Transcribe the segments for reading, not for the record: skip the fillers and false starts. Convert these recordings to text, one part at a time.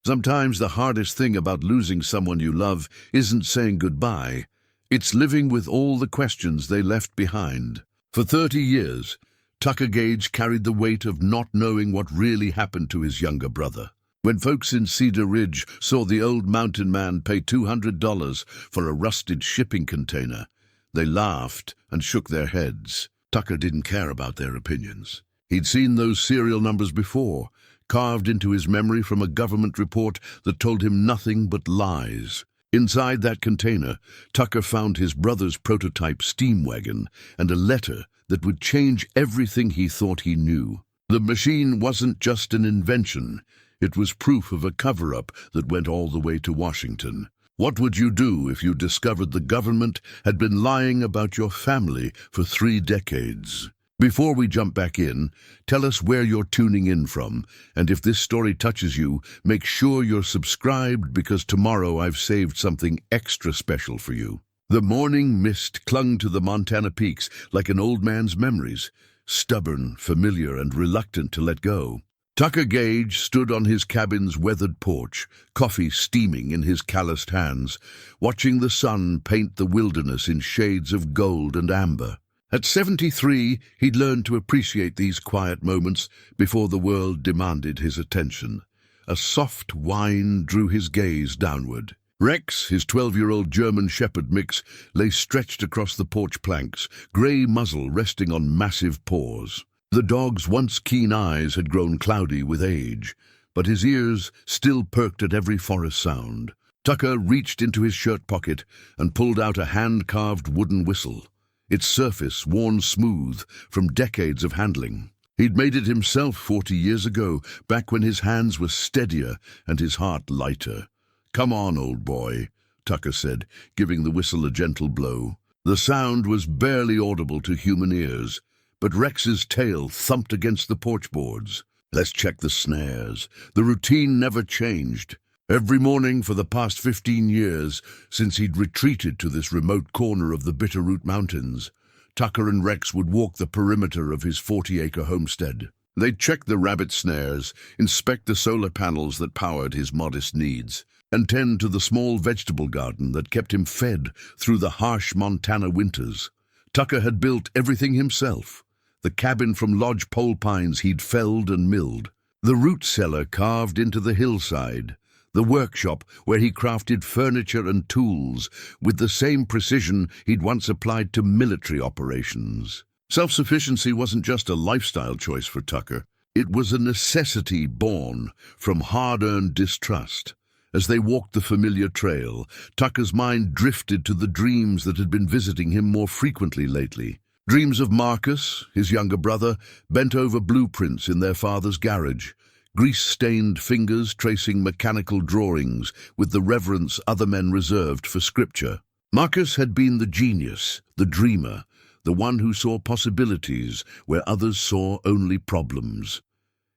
Sometimes the hardest thing about losing someone you love isn't saying goodbye. It's living with all the questions they left behind. For 30 years, Tucker Gage carried the weight of not knowing what really happened to his younger brother. When folks in Cedar Ridge saw the old mountain man pay $200 for a rusted shipping container, they laughed and shook their heads. Tucker didn't care about their opinions. He'd seen those serial numbers before, carved into his memory from a government report that told him nothing but lies. Inside that container, Tucker found his brother's prototype steam-wagon and a letter that would change everything he thought he knew. The machine wasn't just an invention. It was proof of a cover-up that went all the way to Washington. What would you do if you discovered the government had been lying about your family for 3 decades? Before we jump back in, tell us where you're tuning in from, and if this story touches you, make sure you're subscribed because tomorrow I've saved something extra special for you. The morning mist clung to the Montana peaks like an old man's memories, stubborn, familiar, and reluctant to let go. Tucker Gage stood on his cabin's weathered porch, coffee steaming in his calloused hands, watching the sun paint the wilderness in shades of gold and amber. At 73, he'd learned to appreciate these quiet moments before the world demanded his attention. A soft whine drew his gaze downward. Rex, his 12-year-old German Shepherd mix, lay stretched across the porch planks, grey muzzle resting on massive paws. The dog's once keen eyes had grown cloudy with age, but his ears still perked at every forest sound. Tucker reached into his shirt pocket and pulled out a hand-carved wooden whistle, its surface worn smooth from decades of handling. He'd made it himself 40 years ago, back when his hands were steadier and his heart lighter. "Come on, old boy," Tucker said, giving the whistle a gentle blow. The sound was barely audible to human ears, but Rex's tail thumped against the porch boards. "Let's check the snares." The routine never changed. Every morning for the past 15 years, since he'd retreated to this remote corner of the Bitterroot Mountains, Tucker and Rex would walk the perimeter of his 40-acre homestead. They'd check the rabbit snares, inspect the solar panels that powered his modest needs, and tend to the small vegetable garden that kept him fed through the harsh Montana winters. Tucker had built everything himself. The cabin from lodge pole pines he'd felled and milled, the root cellar carved into the hillside, the workshop where he crafted furniture and tools with the same precision he'd once applied to military operations. Self-sufficiency wasn't just a lifestyle choice for Tucker. It was a necessity born from hard-earned distrust. As they walked the familiar trail, Tucker's mind drifted to the dreams that had been visiting him more frequently lately. Dreams of Marcus, his younger brother, bent over blueprints in their father's garage, grease-stained fingers tracing mechanical drawings with the reverence other men reserved for scripture. Marcus had been the genius, the dreamer, the one who saw possibilities where others saw only problems.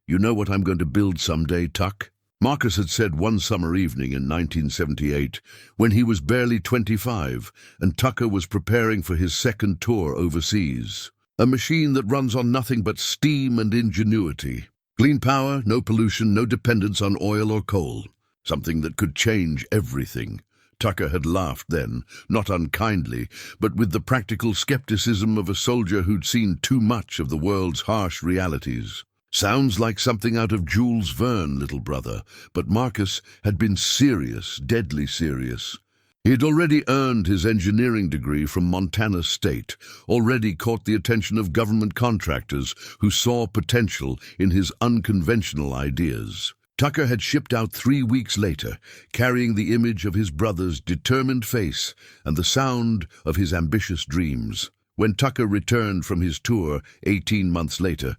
"You know what I'm going to build someday, Tuck?" Marcus had said one summer evening in 1978, when he was barely 25 and Tucker was preparing for his second tour overseas. "A machine that runs on nothing but steam and ingenuity. Clean power, no pollution, no dependence on oil or coal. Something that could change everything." Tucker had laughed then, not unkindly, but with the practical skepticism of a soldier who'd seen too much of the world's harsh realities. "Sounds like something out of Jules Verne, little brother," but Marcus had been serious, deadly serious. He had already earned his engineering degree from Montana State, already caught the attention of government contractors who saw potential in his unconventional ideas. Tucker had shipped out 3 weeks later, carrying the image of his brother's determined face and the sound of his ambitious dreams. When Tucker returned from his tour 18 months later,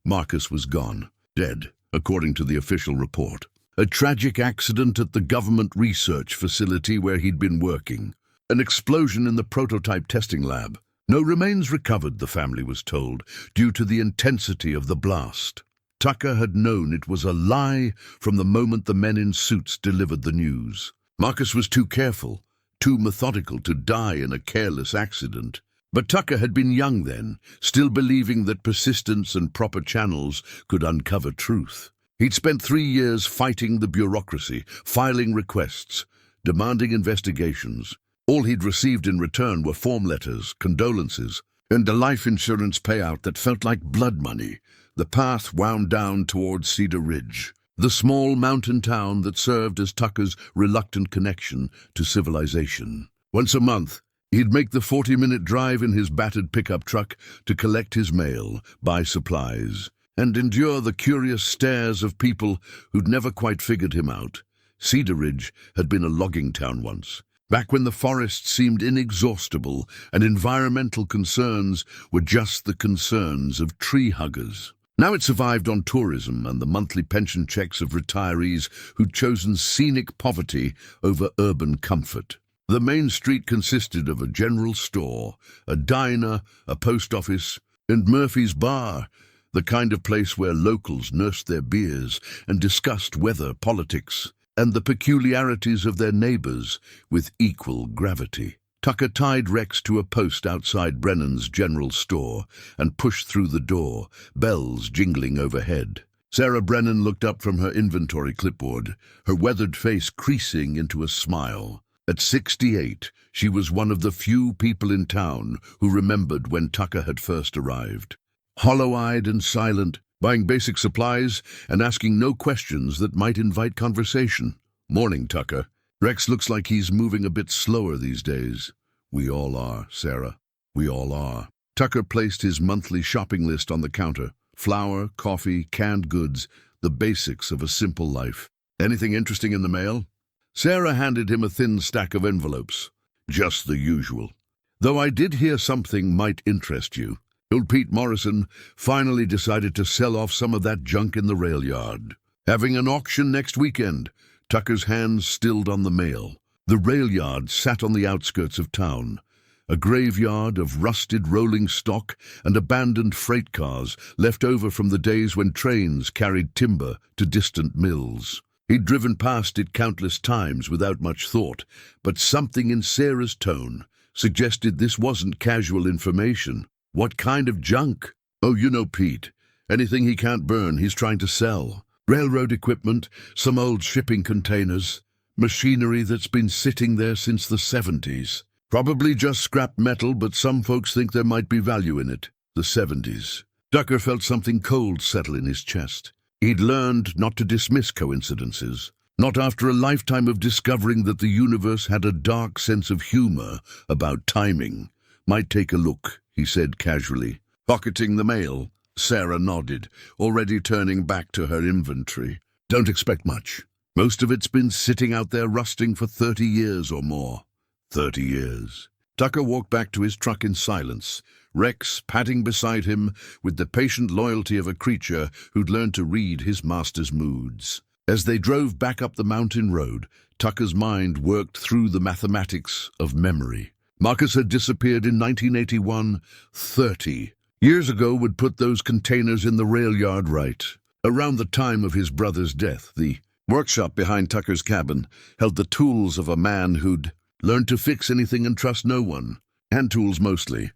Marcus was gone, dead, according to the official report. A tragic accident at the government research facility where he'd been working. An explosion in the prototype testing lab. No remains recovered, the family was told, due to the intensity of the blast. Tucker had known it was a lie from the moment the men in suits delivered the news. Marcus was too careful, too methodical to die in a careless accident. But Tucker had been young then, still believing that persistence and proper channels could uncover truth. He'd spent 3 years fighting the bureaucracy, filing requests, demanding investigations. All he'd received in return were form letters, condolences, and a life insurance payout that felt like blood money. The path wound down towards Cedar Ridge, the small mountain town that served as Tucker's reluctant connection to civilization. Once a month, he'd make the 40-minute drive in his battered pickup truck to collect his mail, buy supplies, and endure the curious stares of people who'd never quite figured him out. Cedar Ridge had been a logging town once, back when the forests seemed inexhaustible and environmental concerns were just the concerns of tree huggers. Now it survived on tourism and the monthly pension checks of retirees who'd chosen scenic poverty over urban comfort. The main street consisted of a general store, a diner, a post office, and Murphy's Bar, the kind of place where locals nursed their beers and discussed weather, politics, and the peculiarities of their neighbors with equal gravity. Tucker tied Rex to a post outside Brennan's general store and pushed through the door, bells jingling overhead. Sarah Brennan looked up from her inventory clipboard, her weathered face creasing into a smile. At 68, she was one of the few people in town who remembered when Tucker had first arrived. Hollow-eyed and silent, buying basic supplies and asking no questions that might invite conversation. "Morning, Tucker. Rex looks like he's moving a bit slower these days." "We all are, Sarah. We all are." Tucker placed his monthly shopping list on the counter. Flour, coffee, canned goods, the basics of a simple life. "Anything interesting in the mail?" Sarah handed him a thin stack of envelopes. "Just the usual. Though I did hear something might interest you. Old Pete Morrison finally decided to sell off some of that junk in the rail yard. Having an auction next weekend." Tucker's hands stilled on the mail. The rail yard sat on the outskirts of town, a graveyard of rusted rolling stock and abandoned freight cars left over from the days when trains carried timber to distant mills. He'd driven past it countless times without much thought, but something in Sarah's tone suggested this wasn't casual information. "What kind of junk?" "Oh, you know Pete. Anything he can't burn, he's trying to sell. Railroad equipment, some old shipping containers, machinery that's been sitting there since the 70s. Probably just scrap metal, but some folks think there might be value in it." The 70s. Tucker felt something cold settle in his chest. He'd learned not to dismiss coincidences, not after a lifetime of discovering that the universe had a dark sense of humor about timing. "Might take a look," he said casually. "Pocketing the mail?" Sarah nodded, already turning back to her inventory. "Don't expect much. Most of it's been sitting out there rusting for 30 years or more." 30 years. Tucker walked back to his truck in silence, Rex padding beside him with the patient loyalty of a creature who'd learned to read his master's moods. As they drove back up the mountain road, Tucker's mind worked through the mathematics of memory. Marcus had disappeared in 1981. 30 years ago would put those containers in the rail yard right. Around the time of his brother's death, the workshop behind Tucker's cabin held the tools of a man who'd learned to fix anything and trust no one. Hand tools mostly,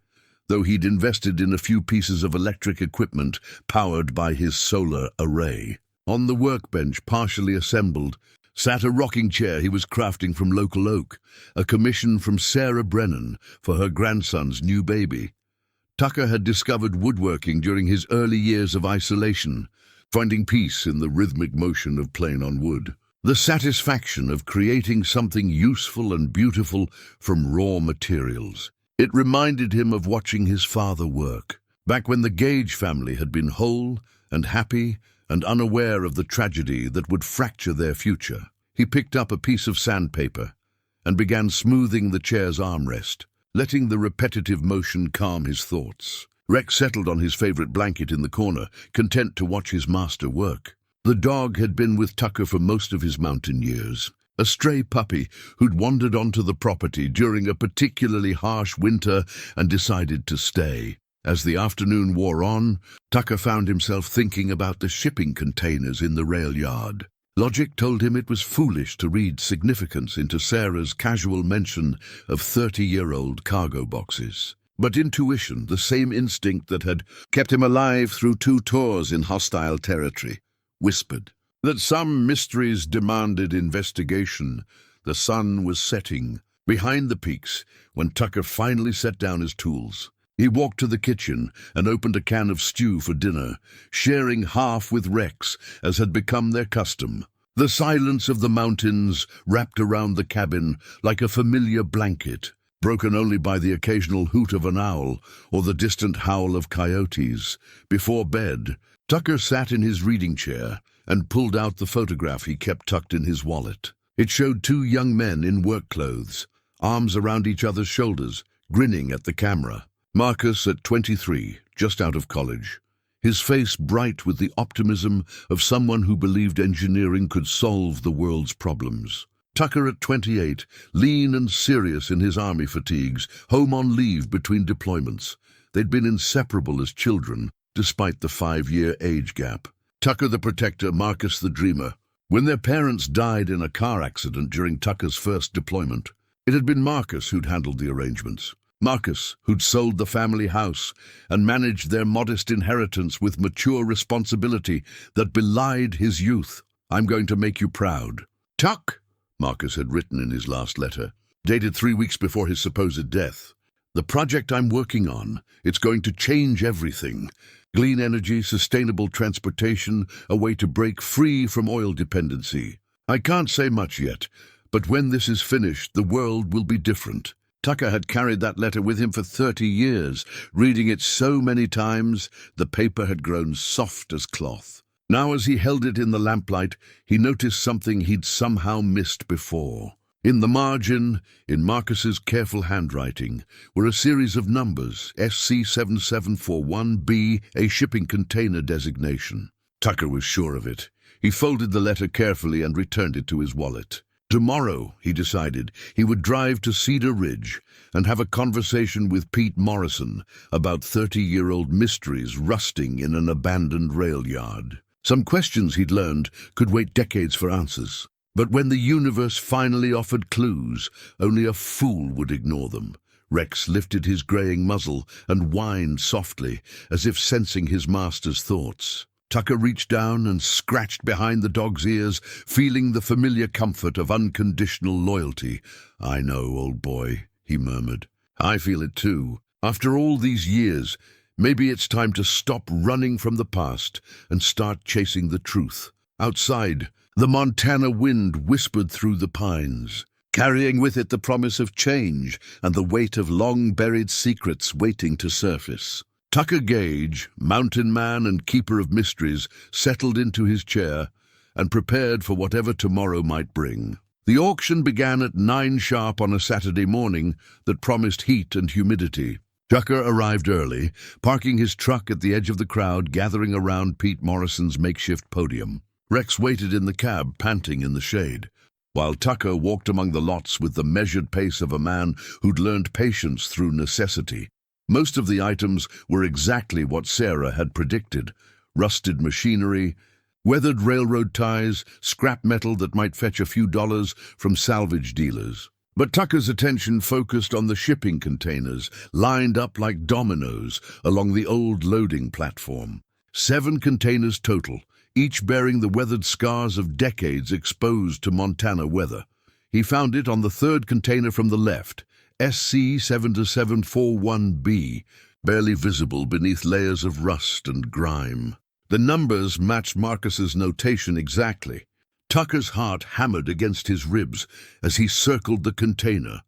though he'd invested in a few pieces of electric equipment powered by his solar array. On the workbench, partially assembled, sat a rocking chair he was crafting from local oak, a commission from Sarah Brennan for her grandson's new baby. Tucker had discovered woodworking during his early years of isolation, finding peace in the rhythmic motion of playing on wood. The satisfaction of creating something useful and beautiful from raw materials. It reminded him of watching his father work, back when the Gage family had been whole and happy and unaware of the tragedy that would fracture their future. He picked up a piece of sandpaper and began smoothing the chair's armrest, letting the repetitive motion calm his thoughts. Rex settled on his favorite blanket in the corner, content to watch his master work. The dog had been with Tucker for most of his mountain years, a stray puppy who'd wandered onto the property during a particularly harsh winter and decided to stay. As the afternoon wore on, Tucker found himself thinking about the shipping containers in the rail yard. Logic told him it was foolish to read significance into Sarah's casual mention of 30-year-old cargo boxes. But intuition, the same instinct that had kept him alive through 2 tours in hostile territory, whispered, that some mysteries demanded investigation. The sun was setting behind the peaks when Tucker finally set down his tools. He walked to the kitchen and opened a can of stew for dinner, sharing half with Rex, as had become their custom. The silence of the mountains wrapped around the cabin like a familiar blanket, broken only by the occasional hoot of an owl or the distant howl of coyotes. Before bed, Tucker sat in his reading chair and pulled out the photograph he kept tucked in his wallet. It showed two young men in work clothes, arms around each other's shoulders, grinning at the camera. Marcus at 23, just out of college, his face bright with the optimism of someone who believed engineering could solve the world's problems. Tucker at 28, lean and serious in his army fatigues, home on leave between deployments. They'd been inseparable as children, despite the 5-year age gap. Tucker the protector, Marcus the dreamer. When their parents died in a car accident during Tucker's first deployment, it had been Marcus who'd handled the arrangements. Marcus, who'd sold the family house and managed their modest inheritance with mature responsibility that belied his youth. "I'm going to make you proud." "Tuck," Marcus had written in his last letter, dated 3 weeks before his supposed death. "The project I'm working on, it's going to change everything. Clean energy, sustainable transportation, a way to break free from oil dependency. I can't say much yet, but when this is finished, the world will be different." Tucker had carried that letter with him for 30 years, reading it so many times the paper had grown soft as cloth. Now as he held it in the lamplight, he noticed something he'd somehow missed before. In the margin, in Marcus's careful handwriting, were a series of numbers, SC7741B, a shipping container designation. Tucker was sure of it. He folded the letter carefully and returned it to his wallet. Tomorrow, he decided, he would drive to Cedar Ridge and have a conversation with Pete Morrison about 30-year-old mysteries rusting in an abandoned rail yard. Some questions he'd learned could wait decades for answers. But when the universe finally offered clues, only a fool would ignore them. Rex lifted his graying muzzle and whined softly, as if sensing his master's thoughts. Tucker reached down and scratched behind the dog's ears, feeling the familiar comfort of unconditional loyalty. "I know, old boy," he murmured. "I feel it too. After all these years, maybe it's time to stop running from the past and start chasing the truth." Outside, the Montana wind whispered through the pines, carrying with it the promise of change and the weight of long-buried secrets waiting to surface. Tucker Gage, mountain man and keeper of mysteries, settled into his chair and prepared for whatever tomorrow might bring. The auction began at 9 sharp on a Saturday morning that promised heat and humidity. Tucker arrived early, parking his truck at the edge of the crowd gathering around Pete Morrison's makeshift podium. Rex waited in the cab, panting in the shade, while Tucker walked among the lots with the measured pace of a man who'd learned patience through necessity. Most of the items were exactly what Sarah had predicted: rusted machinery, weathered railroad ties, scrap metal that might fetch a few dollars from salvage dealers. But Tucker's attention focused on the shipping containers, lined up like dominoes along the old loading platform. 7 containers total, each bearing the weathered scars of decades exposed to Montana weather. He found it on the 3rd container from the left, SC7741B, barely visible beneath layers of rust and grime. The numbers matched Marcus's notation exactly. Tucker's heart hammered against his ribs as he circled the container,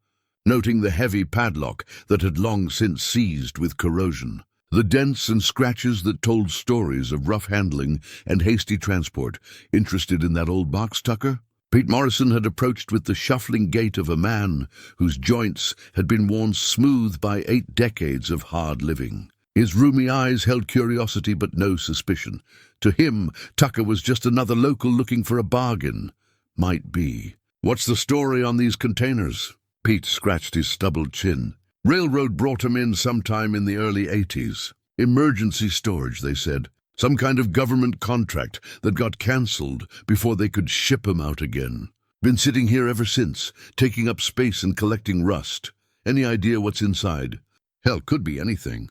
noting the heavy padlock that had long since seized with corrosion. The dents and scratches that told stories of rough handling and hasty transport. Interested in that old box, Tucker? Pete Morrison had approached with the shuffling gait of a man whose joints had been worn smooth by 8 decades of hard living. His roomy eyes held curiosity but no suspicion. To him, Tucker was just another local looking for a bargain. Might be. "What's the story on these containers?" Pete scratched his stubbled chin. "Railroad brought 'em in sometime in the early 80s. Emergency storage, they said. Some kind of government contract that got cancelled before they could ship 'em out again. Been sitting here ever since, taking up space and collecting rust. Any idea what's inside? Hell, could be anything.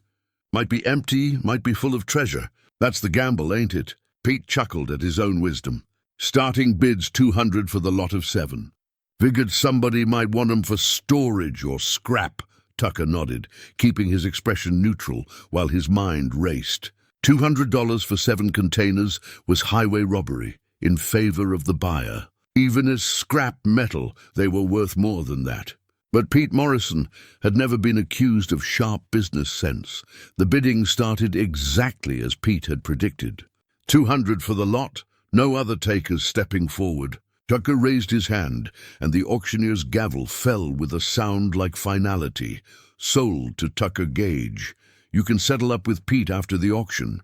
Might be empty, might be full of treasure. That's the gamble, ain't it?" Pete chuckled at his own wisdom. Starting bids 200 for the lot of 7. Figured somebody might want 'em for storage or scrap, Tucker nodded, keeping his expression neutral while his mind raced. $200 for 7 containers was highway robbery, in favor of the buyer. Even as scrap metal, they were worth more than that. But Pete Morrison had never been accused of sharp business sense. The bidding started exactly as Pete had predicted. 200 for the lot, no other takers stepping forward. Tucker raised his hand, and the auctioneer's gavel fell with a sound like finality. Sold to Tucker Gage. You can settle up with Pete after the auction.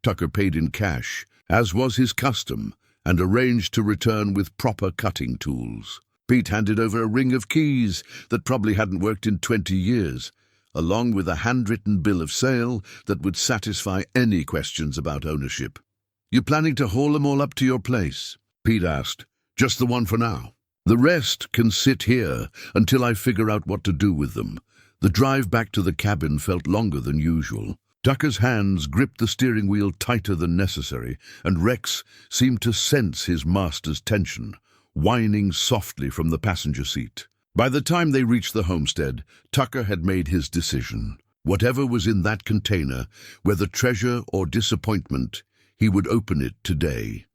Tucker paid in cash, as was his custom, and arranged to return with proper cutting tools. Pete handed over a ring of keys that probably hadn't worked in 20 years, along with a handwritten bill of sale that would satisfy any questions about ownership. "You planning to haul them all up to your place?" Pete asked. "Just the one for now. The rest can sit here until I figure out what to do with them." The drive back to the cabin felt longer than usual. Tucker's hands gripped the steering wheel tighter than necessary, and Rex seemed to sense his master's tension, whining softly from the passenger seat. By the time they reached the homestead, Tucker had made his decision. Whatever was in that container, whether treasure or disappointment, he would open it today.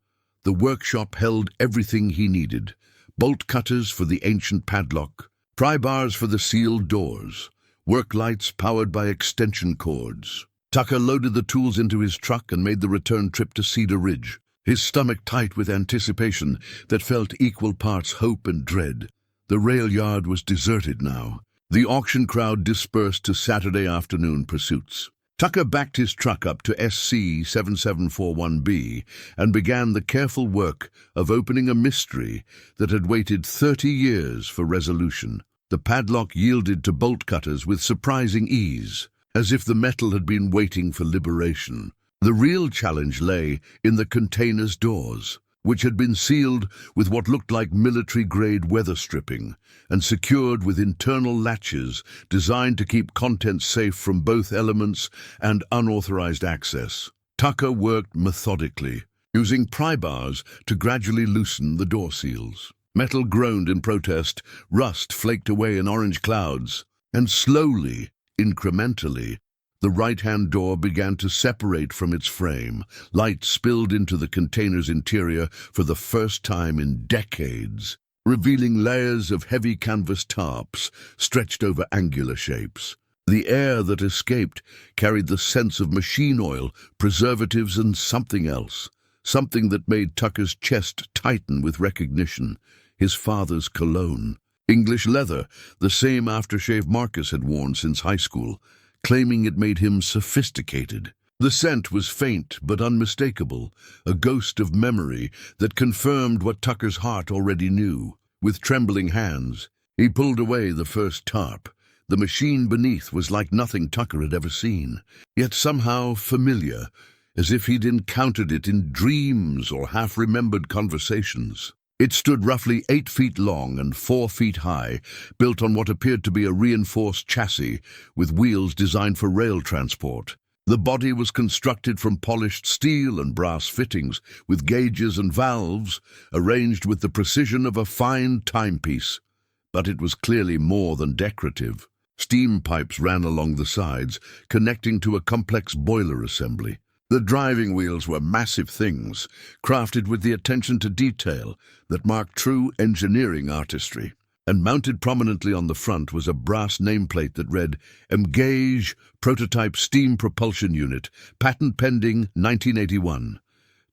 The workshop held everything he needed: bolt cutters for the ancient padlock, pry bars for the sealed doors, work lights powered by extension cords. Tucker loaded the tools into his truck and made the return trip to Cedar Ridge, his stomach tight with anticipation that felt equal parts hope and dread. The rail yard was deserted now. The auction crowd dispersed to Saturday afternoon pursuits. Tucker backed his truck up to SC 7741B and began the careful work of opening a mystery that had waited 30 years for resolution. The padlock yielded to bolt cutters with surprising ease, as if the metal had been waiting for liberation. The real challenge lay in the container's doors, which had been sealed with what looked like military-grade weather stripping and secured with internal latches designed to keep contents safe from both elements and unauthorized access. Tucker worked methodically, using pry bars to gradually loosen the door seals. Metal groaned in protest, rust flaked away in orange clouds, and slowly, incrementally, the right-hand door began to separate from its frame. Light spilled into the container's interior for the first time in decades, revealing layers of heavy canvas tarps stretched over angular shapes. The air that escaped carried the sense of machine oil, preservatives, and something else. Something that made Tucker's chest tighten with recognition. His father's cologne. English leather, the same aftershave Marcus had worn since high school, claiming it made him sophisticated. The scent was faint but unmistakable, a ghost of memory that confirmed what Tucker's heart already knew. With trembling hands, he pulled away the first tarp. The machine beneath was like nothing Tucker had ever seen, yet somehow familiar, as if he'd encountered it in dreams or half-remembered conversations. It stood roughly 8 feet long and 4 feet high, built on what appeared to be a reinforced chassis with wheels designed for rail transport. The body was constructed from polished steel and brass fittings, with gauges and valves arranged with the precision of a fine timepiece. But it was clearly more than decorative. Steam pipes ran along the sides, connecting to a complex boiler assembly. The driving wheels were massive things, crafted with the attention to detail that marked true engineering artistry. And mounted prominently on the front was a brass nameplate that read, Gage Prototype Steam Propulsion Unit, Patent Pending 1981.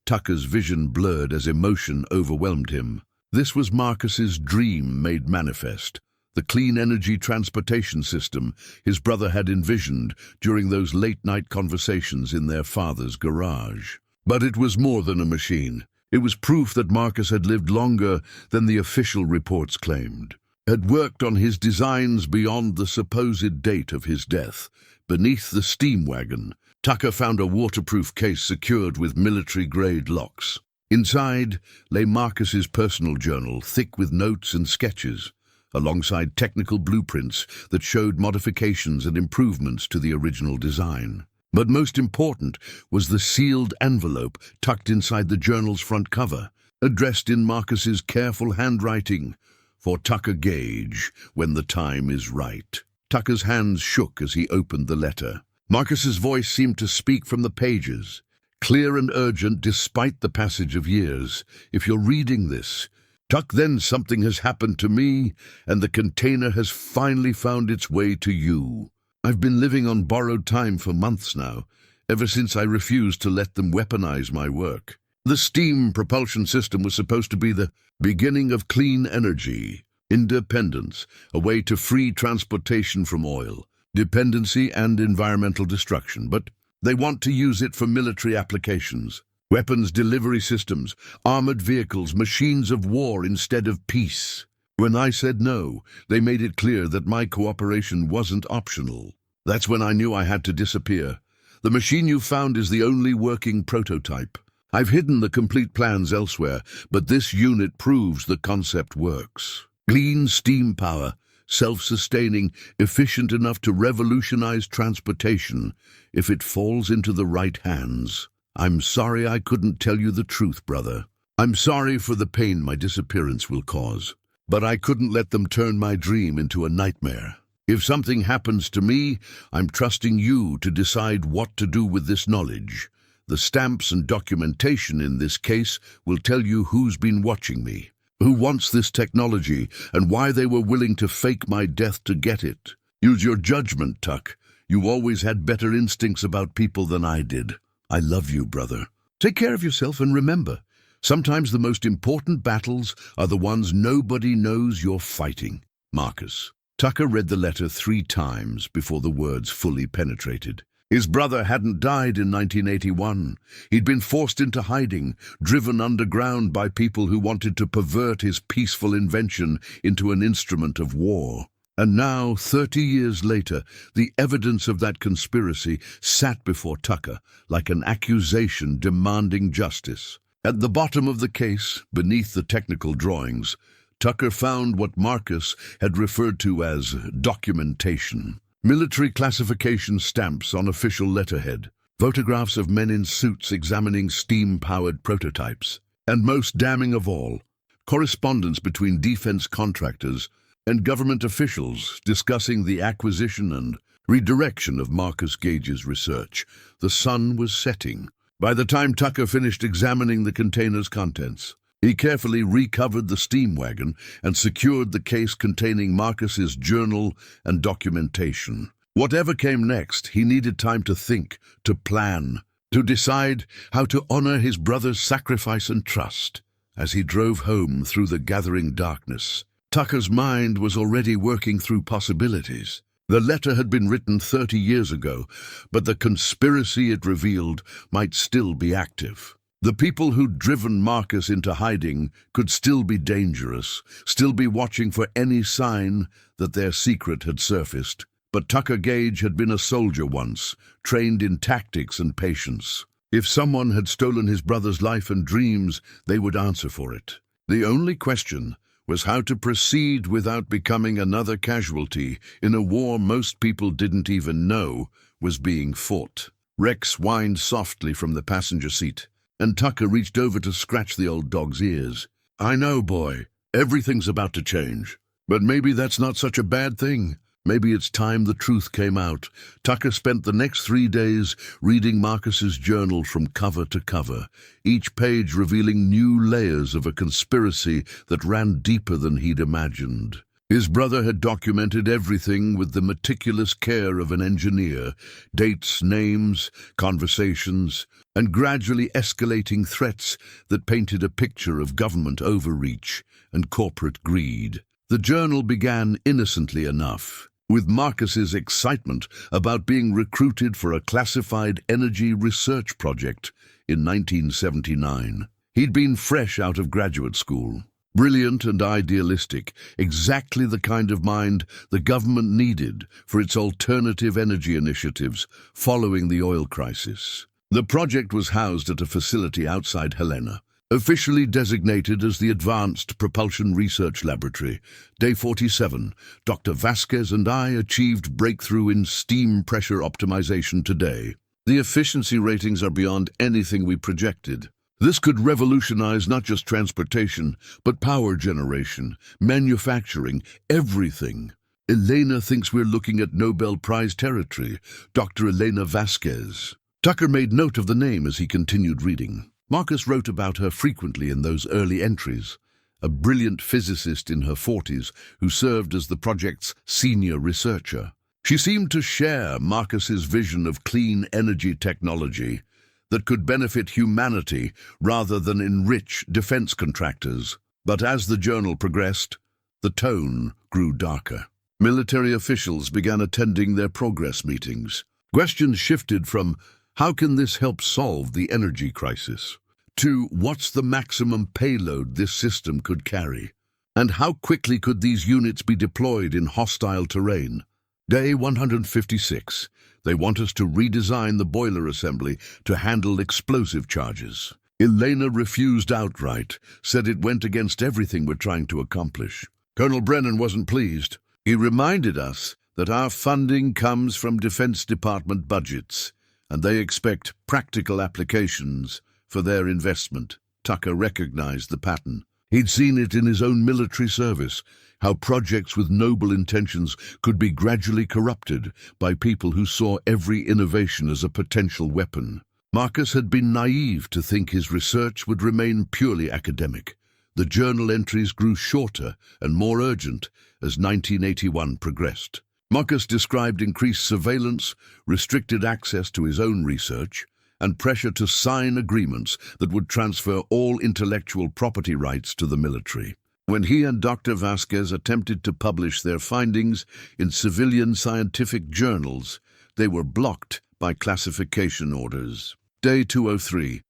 Tucker's vision blurred as emotion overwhelmed him. This was Marcus's dream made manifest. The clean energy transportation system his brother had envisioned during those late-night conversations in their father's garage. But it was more than a machine. It was proof that Marcus had lived longer than the official reports claimed, had worked on his designs beyond the supposed date of his death. Beneath the steam wagon, Tucker found a waterproof case secured with military-grade locks. Inside lay Marcus's personal journal, thick with notes and sketches, alongside technical blueprints that showed modifications and improvements to the original design. But most important was the sealed envelope tucked inside the journal's front cover. addressed in Marcus's careful handwriting, "For Tucker Gage, when the time is right." Tucker's hands shook as he opened the letter. Marcus's voice seemed to speak from the pages, clear and urgent despite the passage of years. "If you're reading this, Tuck, then something has happened to me, and the container has finally found its way to you. I've been living on borrowed time for months now, ever since I refused to let them weaponize my work. The steam propulsion system was supposed to be the beginning of clean energy, independence, a way to free transportation from oil, dependency and environmental destruction, but they want to use it for military applications. Weapons delivery systems, armored vehicles, machines of war instead of peace. When I said no, they made it clear that my cooperation wasn't optional. That's when I knew I had to disappear. The machine you found is the only working prototype. I've hidden the complete plans elsewhere, but this unit proves the concept works. Clean steam power, self-sustaining, efficient enough to revolutionize transportation if it falls into the right hands. I'm sorry I couldn't tell you the truth, brother. I'm sorry for the pain my disappearance will cause. But I couldn't let them turn my dream into a nightmare. If something happens to me, I'm trusting you to decide what to do with this knowledge. The stamps and documentation in this case will tell you who's been watching me, who wants this technology, and why they were willing to fake my death to get it. Use your judgment, Tuck. You always had better instincts about people than I did. I love you, brother. Take care of yourself and remember, sometimes the most important battles are the ones nobody knows you're fighting. Marcus. Tucker read the letter 3 times before the words fully penetrated. His brother hadn't died in 1981. He'd been forced into hiding, driven underground by people who wanted to pervert his peaceful invention into an instrument of war. And now, 30 years later, the evidence of that conspiracy sat before Tucker like an accusation demanding justice. At the bottom of the case, beneath the technical drawings, Tucker found what Marcus had referred to as documentation. Military classification stamps on official letterhead, photographs of men in suits examining steam-powered prototypes, and most damning of all, correspondence between defense contractors and government officials discussing the acquisition and redirection of Marcus Gage's research. The sun was setting. By the time Tucker finished examining the container's contents, he carefully recovered the steam-wagon and secured the case containing Marcus's journal and documentation. Whatever came next, he needed time to think, to plan, to decide how to honor his brother's sacrifice and trust. As he drove home through the gathering darkness, Tucker's mind was already working through possibilities. The letter had been written 30 years ago, but the conspiracy it revealed might still be active. The people who'd driven Marcus into hiding could still be dangerous, still be watching for any sign that their secret had surfaced. But Tucker Gage had been a soldier once, trained in tactics and patience. If someone had stolen his brother's life and dreams, they would answer for it. The only question was how to proceed without becoming another casualty in a war most people didn't even know was being fought. Rex whined softly from the passenger seat, and Tucker reached over to scratch the old dog's ears. "I know, boy, everything's about to change. But maybe that's not such a bad thing. Maybe it's time the truth came out." Tucker spent the next 3 days reading Marcus's journal from cover to cover, each page revealing new layers of a conspiracy that ran deeper than he'd imagined. His brother had documented everything with the meticulous care of an engineer: dates, names, conversations, and gradually escalating threats that painted a picture of government overreach and corporate greed. The journal began innocently enough, with Marcus's excitement about being recruited for a classified energy research project in 1979. He'd been fresh out of graduate school, brilliant and idealistic, exactly the kind of mind the government needed for its alternative energy initiatives following the oil crisis. The project was housed at a facility outside Helena, officially designated as the Advanced Propulsion Research Laboratory. Day 47, Dr. Vasquez and I achieved breakthrough in steam pressure optimization today. The efficiency ratings are beyond anything we projected. This could revolutionize not just transportation, but power generation, manufacturing, everything. Elena thinks we're looking at Nobel Prize territory, Dr. Elena Vasquez. Tucker made note of the name as he continued reading. Marcus wrote about her frequently in those early entries. A brilliant physicist in her 40s who served as the project's senior researcher. She seemed to share Marcus's vision of clean energy technology that could benefit humanity rather than enrich defense contractors. But as the journal progressed, the tone grew darker. Military officials began attending their progress meetings. Questions shifted from, how can this help solve the energy crisis, to what's the maximum payload this system could carry, and how quickly could these units be deployed in hostile terrain. Day 156. They want us to redesign the boiler assembly to handle explosive charges. Elena refused outright, said it went against everything we're trying to accomplish. Colonel Brennan wasn't pleased. He reminded us that our funding comes from Defense Department budgets, and they expect practical applications for their investment. Tucker recognized the pattern. He'd seen it in his own military service, how projects with noble intentions could be gradually corrupted by people who saw every innovation as a potential weapon. Marcus had been naive to think his research would remain purely academic. The journal entries grew shorter and more urgent as 1981 progressed. Marcus described increased surveillance, restricted access to his own research, and pressure to sign agreements that would transfer all intellectual property rights to the military. When he and Dr. Vasquez attempted to publish their findings in civilian scientific journals, they were blocked by classification orders. Day 203.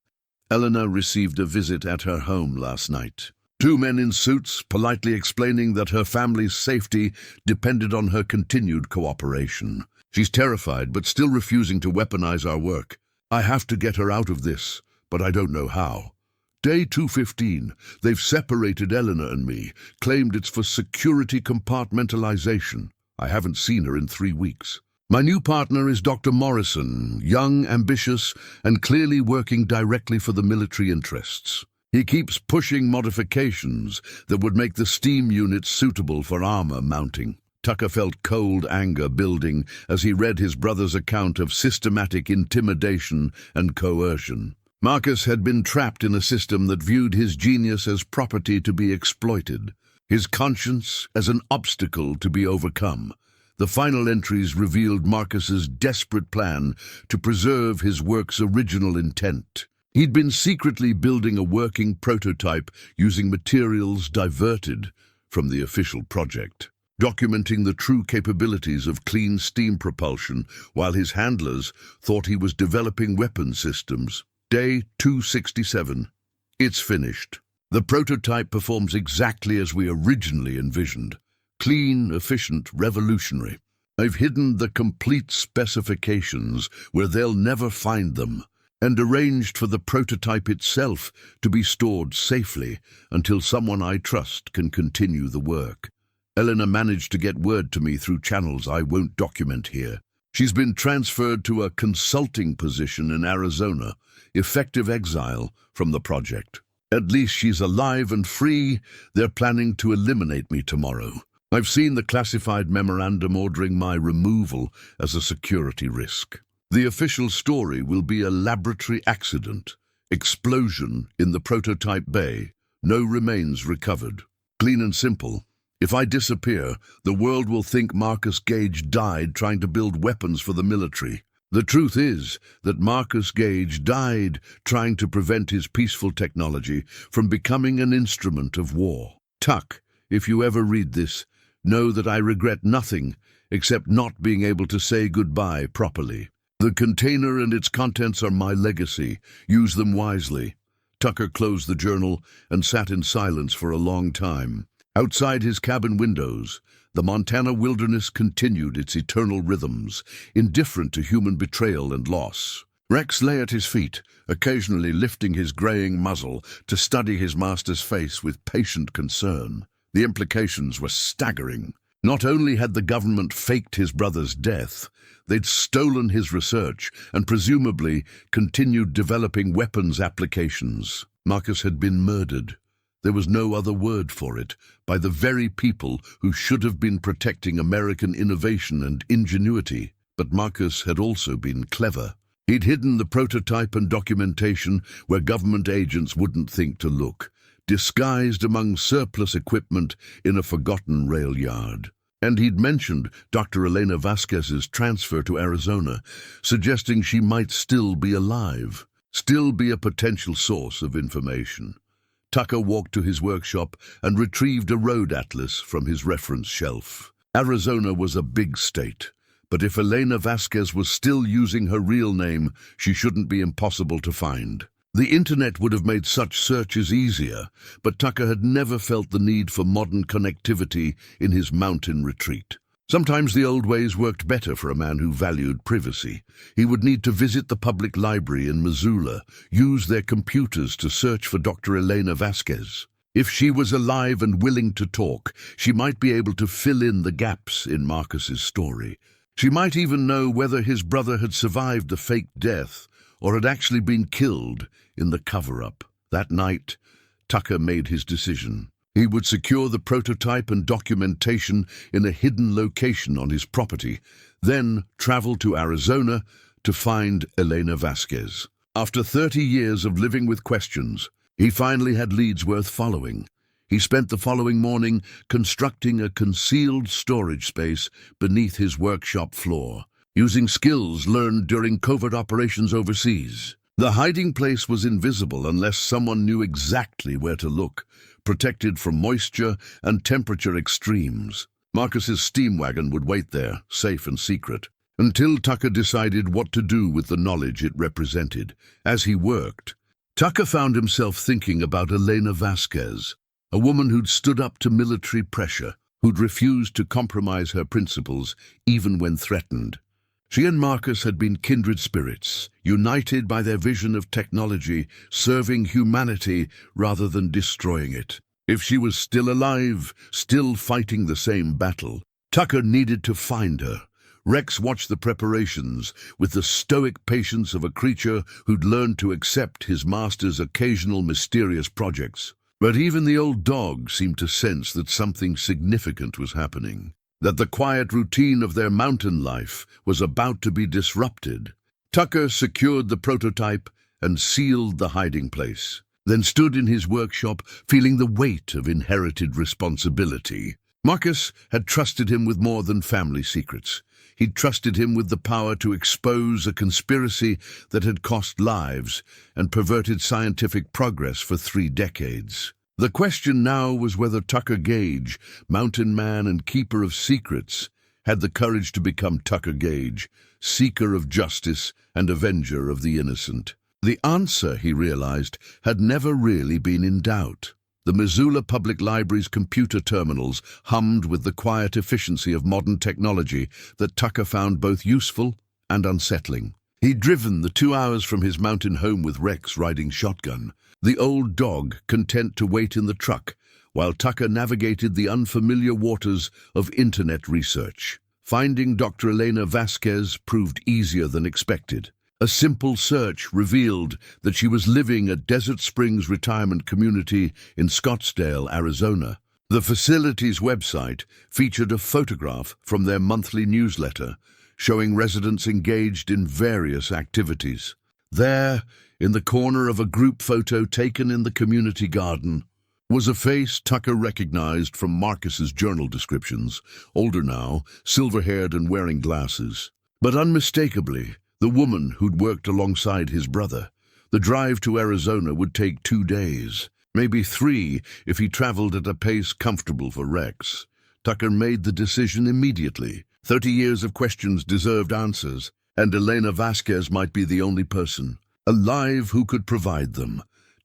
Elena received a visit at her home last night. Two men in suits politely explaining that her family's safety depended on her continued cooperation. She's terrified, but still refusing to weaponize our work. I have to get her out of this, but I don't know how. Day 215. They've separated Eleanor and me, claimed it's for security compartmentalization. I haven't seen her in 3 weeks. My new partner is Dr. Morrison, young, ambitious, and clearly working directly for the military interests. He keeps pushing modifications that would make the steam units suitable for armor mounting. Tucker felt cold anger building as he read his brother's account of systematic intimidation and coercion. Marcus had been trapped in a system that viewed his genius as property to be exploited, his conscience as an obstacle to be overcome. The final entries revealed Marcus's desperate plan to preserve his work's original intent. He'd been secretly building a working prototype using materials diverted from the official project, documenting the true capabilities of clean steam propulsion while his handlers thought he was developing weapon systems. Day 267. It's finished. The prototype performs exactly as we originally envisioned. Clean, efficient, revolutionary. I've hidden the complete specifications where they'll never find them, and arranged for the prototype itself to be stored safely until someone I trust can continue the work. Eleanor managed to get word to me through channels I won't document here. She's been transferred to a consulting position in Arizona, effective exile from the project. At least she's alive and free. They're planning to eliminate me tomorrow. I've seen the classified memorandum ordering my removal as a security risk. The official story will be a laboratory accident, explosion in the prototype bay, no remains recovered. Clean and simple. If I disappear, the world will think Marcus Gage died trying to build weapons for the military. The truth is that Marcus Gage died trying to prevent his peaceful technology from becoming an instrument of war. Tuck, if you ever read this, know that I regret nothing except not being able to say goodbye properly. The container and its contents are my legacy. Use them wisely. Tucker closed the journal and sat in silence for a long time. Outside his cabin windows, the Montana wilderness continued its eternal rhythms, indifferent to human betrayal and loss. Rex lay at his feet, occasionally lifting his graying muzzle to study his master's face with patient concern. The implications were staggering. Not only had the government faked his brother's death, they'd stolen his research and presumably continued developing weapons applications. Marcus had been murdered. There was no other word for it, by the very people who should have been protecting American innovation and ingenuity. But Marcus had also been clever. He'd hidden the prototype and documentation where government agents wouldn't think to look, disguised among surplus equipment in a forgotten rail yard. And he'd mentioned Dr. Elena Vasquez's transfer to Arizona, suggesting she might still be alive, still be a potential source of information. Tucker walked to his workshop and retrieved a road atlas from his reference shelf. Arizona was a big state, but if Elena Vasquez was still using her real name, she shouldn't be impossible to find. The internet would have made such searches easier, but Tucker had never felt the need for modern connectivity in his mountain retreat. Sometimes the old ways worked better for a man who valued privacy. He would need to visit the public library in Missoula, use their computers to search for Dr. Elena Vasquez. If she was alive and willing to talk, she might be able to fill in the gaps in Marcus's story. She might even know whether his brother had survived the fake death or had actually been killed in the cover-up. That night, Tucker made his decision. He would secure the prototype and documentation in a hidden location on his property, then travel to Arizona to find Elena Vasquez. After 30 years of living with questions, he finally had leads worth following. He spent the following morning constructing a concealed storage space beneath his workshop floor, using skills learned during covert operations overseas. The hiding place was invisible unless someone knew exactly where to look, protected from moisture and temperature extremes. Marcus's steam wagon would wait there, safe and secret, until Tucker decided what to do with the knowledge it represented. As he worked, Tucker found himself thinking about Elena Vasquez, a woman who'd stood up to military pressure, who'd refused to compromise her principles even when threatened. She and Marcus had been kindred spirits, united by their vision of technology, serving humanity rather than destroying it. If she was still alive, still fighting the same battle, Tucker needed to find her. Rex watched the preparations with the stoic patience of a creature who'd learned to accept his master's occasional mysterious projects. But even the old dog seemed to sense that something significant was happening, that the quiet routine of their mountain life was about to be disrupted. Tucker secured the prototype and sealed the hiding place, then stood in his workshop feeling the weight of inherited responsibility. Marcus had trusted him with more than family secrets. He'd trusted him with the power to expose a conspiracy that had cost lives and perverted scientific progress for 3 decades. The question now was whether Tucker Gage, mountain man and keeper of secrets, had the courage to become Tucker Gage, seeker of justice and avenger of the innocent. The answer, he realized, had never really been in doubt. The Missoula Public Library's computer terminals hummed with the quiet efficiency of modern technology that Tucker found both useful and unsettling. He'd driven the 2 hours from his mountain home with Rex riding shotgun, the old dog content to wait in the truck, while Tucker navigated the unfamiliar waters of internet research. Finding Dr. Elena Vasquez proved easier than expected. A simple search revealed that she was living at Desert Springs Retirement Community in Scottsdale, Arizona. The facility's website featured a photograph from their monthly newsletter, showing residents engaged in various activities. There, in the corner of a group photo taken in the community garden, was a face Tucker recognized from Marcus's journal descriptions, older now, silver-haired and wearing glasses. But unmistakably, the woman who'd worked alongside his brother. The drive to Arizona would take 2 days, maybe 3 if he traveled at a pace comfortable for Rex. Tucker made the decision immediately. 30 years of questions deserved answers, and Elena Vasquez might be the only person alive who could provide them.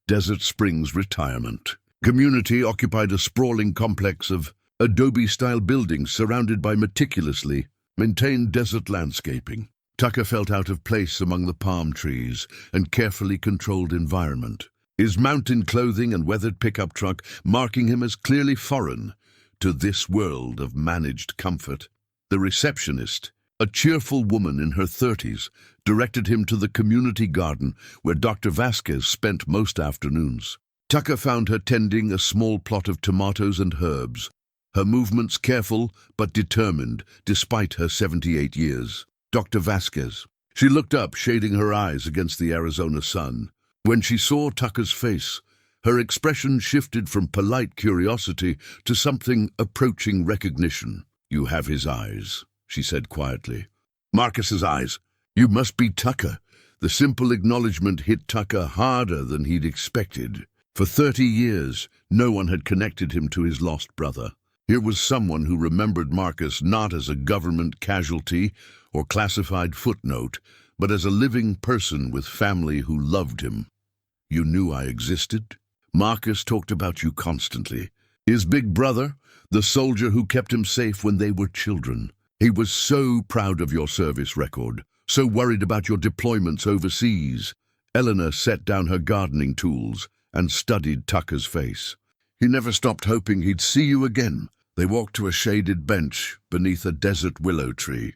Desert Springs Retirement Community occupied a sprawling complex of adobe-style buildings surrounded by meticulously maintained desert landscaping. Tucker felt out of place among the palm trees and carefully controlled environment, his mountain clothing and weathered pickup truck marking him as clearly foreign. to this world of managed comfort. The receptionist, a cheerful woman in her 30s, directed him to the community garden where Dr. Vasquez spent most afternoons. Tucker found her tending a small plot of tomatoes and herbs, her movements careful but determined despite her 78 years. Dr. Vasquez. She looked up, shading her eyes against the Arizona sun. When she saw Tucker's face, her expression shifted from polite curiosity to something approaching recognition. "You have his eyes," she said quietly. "Marcus's eyes. You must be Tucker." The simple acknowledgement hit Tucker harder than he'd expected. For 30 years, no one had connected him to his lost brother. Here was someone who remembered Marcus not as a government casualty or classified footnote, but as a living person with family who loved him. "You knew I existed? Marcus talked about you constantly. His big brother, the soldier who kept him safe when they were children. He was so proud of your service record, so worried about your deployments overseas." Eleanor set down her gardening tools and studied Tucker's face. "He never stopped hoping he'd see you again." They walked to a shaded bench beneath a desert willow tree.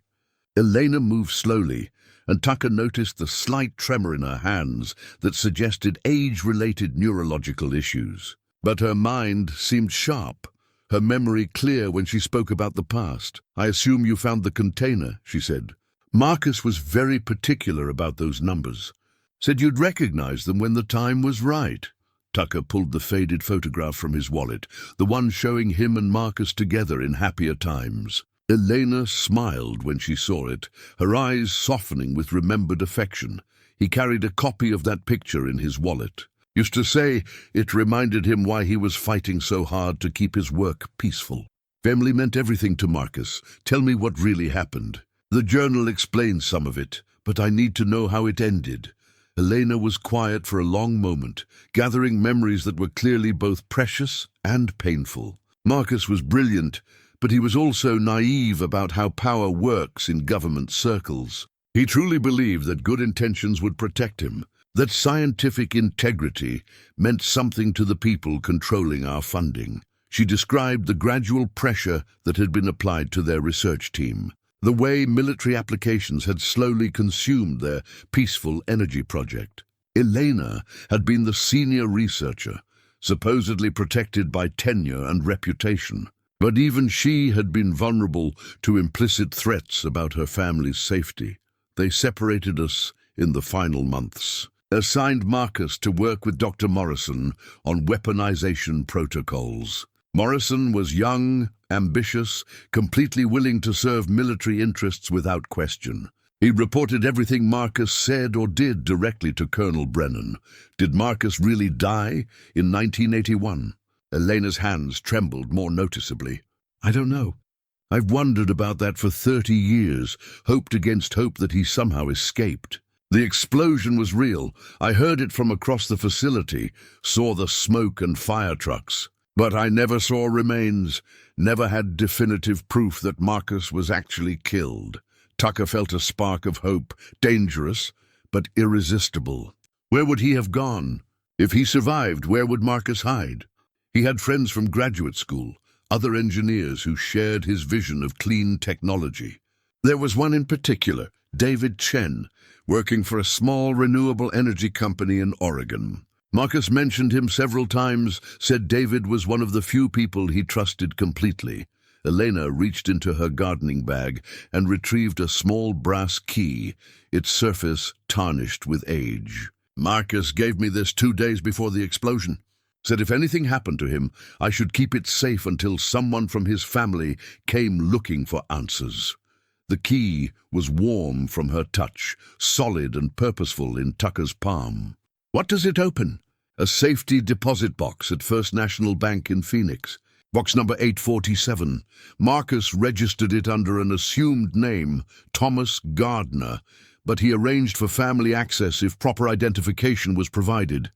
Elena moved slowly, and Tucker noticed the slight tremor in her hands that suggested age-related neurological issues. But her mind seemed sharp, her memory clear when she spoke about the past. "I assume you found the container," she said. "Marcus was very particular about those numbers. Said you'd recognize them when the time was right." Tucker pulled the faded photograph from his wallet, the one showing him and Marcus together in happier times. Elena smiled when she saw it, her eyes softening with remembered affection. He carried a copy of that picture in his wallet. Used to say it reminded him why he was fighting so hard to keep his work peaceful. "Family meant everything to Marcus. Tell me what really happened." "The journal explains some of it, but I need to know how it ended." Elena was quiet for a long moment, gathering memories that were clearly both precious and painful. Marcus was brilliant, but he was also naive about how power works in government circles. He truly believed that good intentions would protect him, that scientific integrity meant something to the people controlling our funding. She described the gradual pressure that had been applied to their research team, the way military applications had slowly consumed their peaceful energy project. Elena had been the senior researcher, supposedly protected by tenure and reputation. But even she had been vulnerable to implicit threats about her family's safety. They separated us in the final months. Assigned Marcus to work with Dr. Morrison on weaponization protocols. Morrison was young, ambitious, completely willing to serve military interests without question. He reported everything Marcus said or did directly to Colonel Brennan. Did Marcus really die in 1981? Elena's hands trembled more noticeably. "I don't know. I've wondered about that for 30 years, hoped against hope that he somehow escaped. The explosion was real. I heard it from across the facility, saw the smoke and fire trucks. But I never saw remains, never had definitive proof that Marcus was actually killed." Tucker felt a spark of hope, dangerous, but irresistible. Where would he have gone? If he survived, where would Marcus hide? He had friends from graduate school, other engineers who shared his vision of clean technology. There was one in particular, David Chen, working for a small renewable energy company in Oregon. Marcus mentioned him several times, said David was one of the few people he trusted completely. Elena reached into her gardening bag and retrieved a small brass key, its surface tarnished with age. "Marcus gave me this 2 days before the explosion. Said if anything happened to him, I should keep it safe until someone from his family came looking for answers." The key was warm from her touch, solid and purposeful in Tucker's palm. "What does it open?" "A safety deposit box at First National Bank in Phoenix. Box number 847. Marcus registered it under an assumed name, Thomas Gardner, but he arranged for family access if proper identification was provided."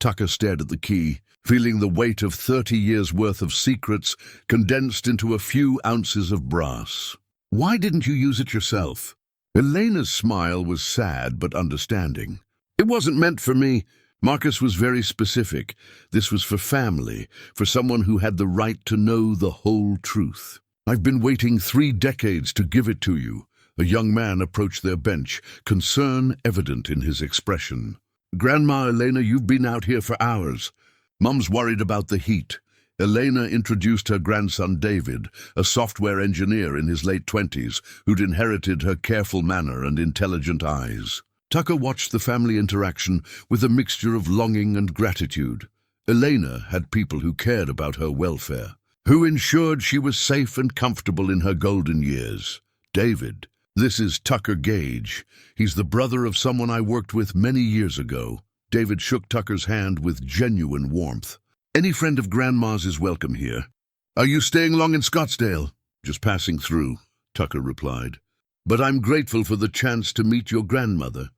Tucker stared at the key, feeling the weight of 30 years' worth of secrets condensed into a few ounces of brass. "Why didn't you use it yourself?" Elena's smile was sad but understanding. "It wasn't meant for me. Marcus was very specific. This was for family, for someone who had the right to know the whole truth. "I've been waiting 3 decades to give it to you." A young man approached their bench, concern evident in his expression. "Grandma Elena, you've been out here for hours." Mum's worried about the heat. Elena introduced her grandson David, a software engineer in his late 20s, who'd inherited her careful manner and intelligent eyes. Tucker watched the family interaction with a mixture of longing and gratitude. Elena had people who cared about her welfare, who ensured she was safe and comfortable in her golden years. David, this is Tucker Gage. He's the brother of someone I worked with many years ago. David shook Tucker's hand with genuine warmth. "Any friend of Grandma's is welcome here." "Are you staying long in Scottsdale?" "Just passing through," Tucker replied. "But I'm grateful for the chance to meet your grandmother.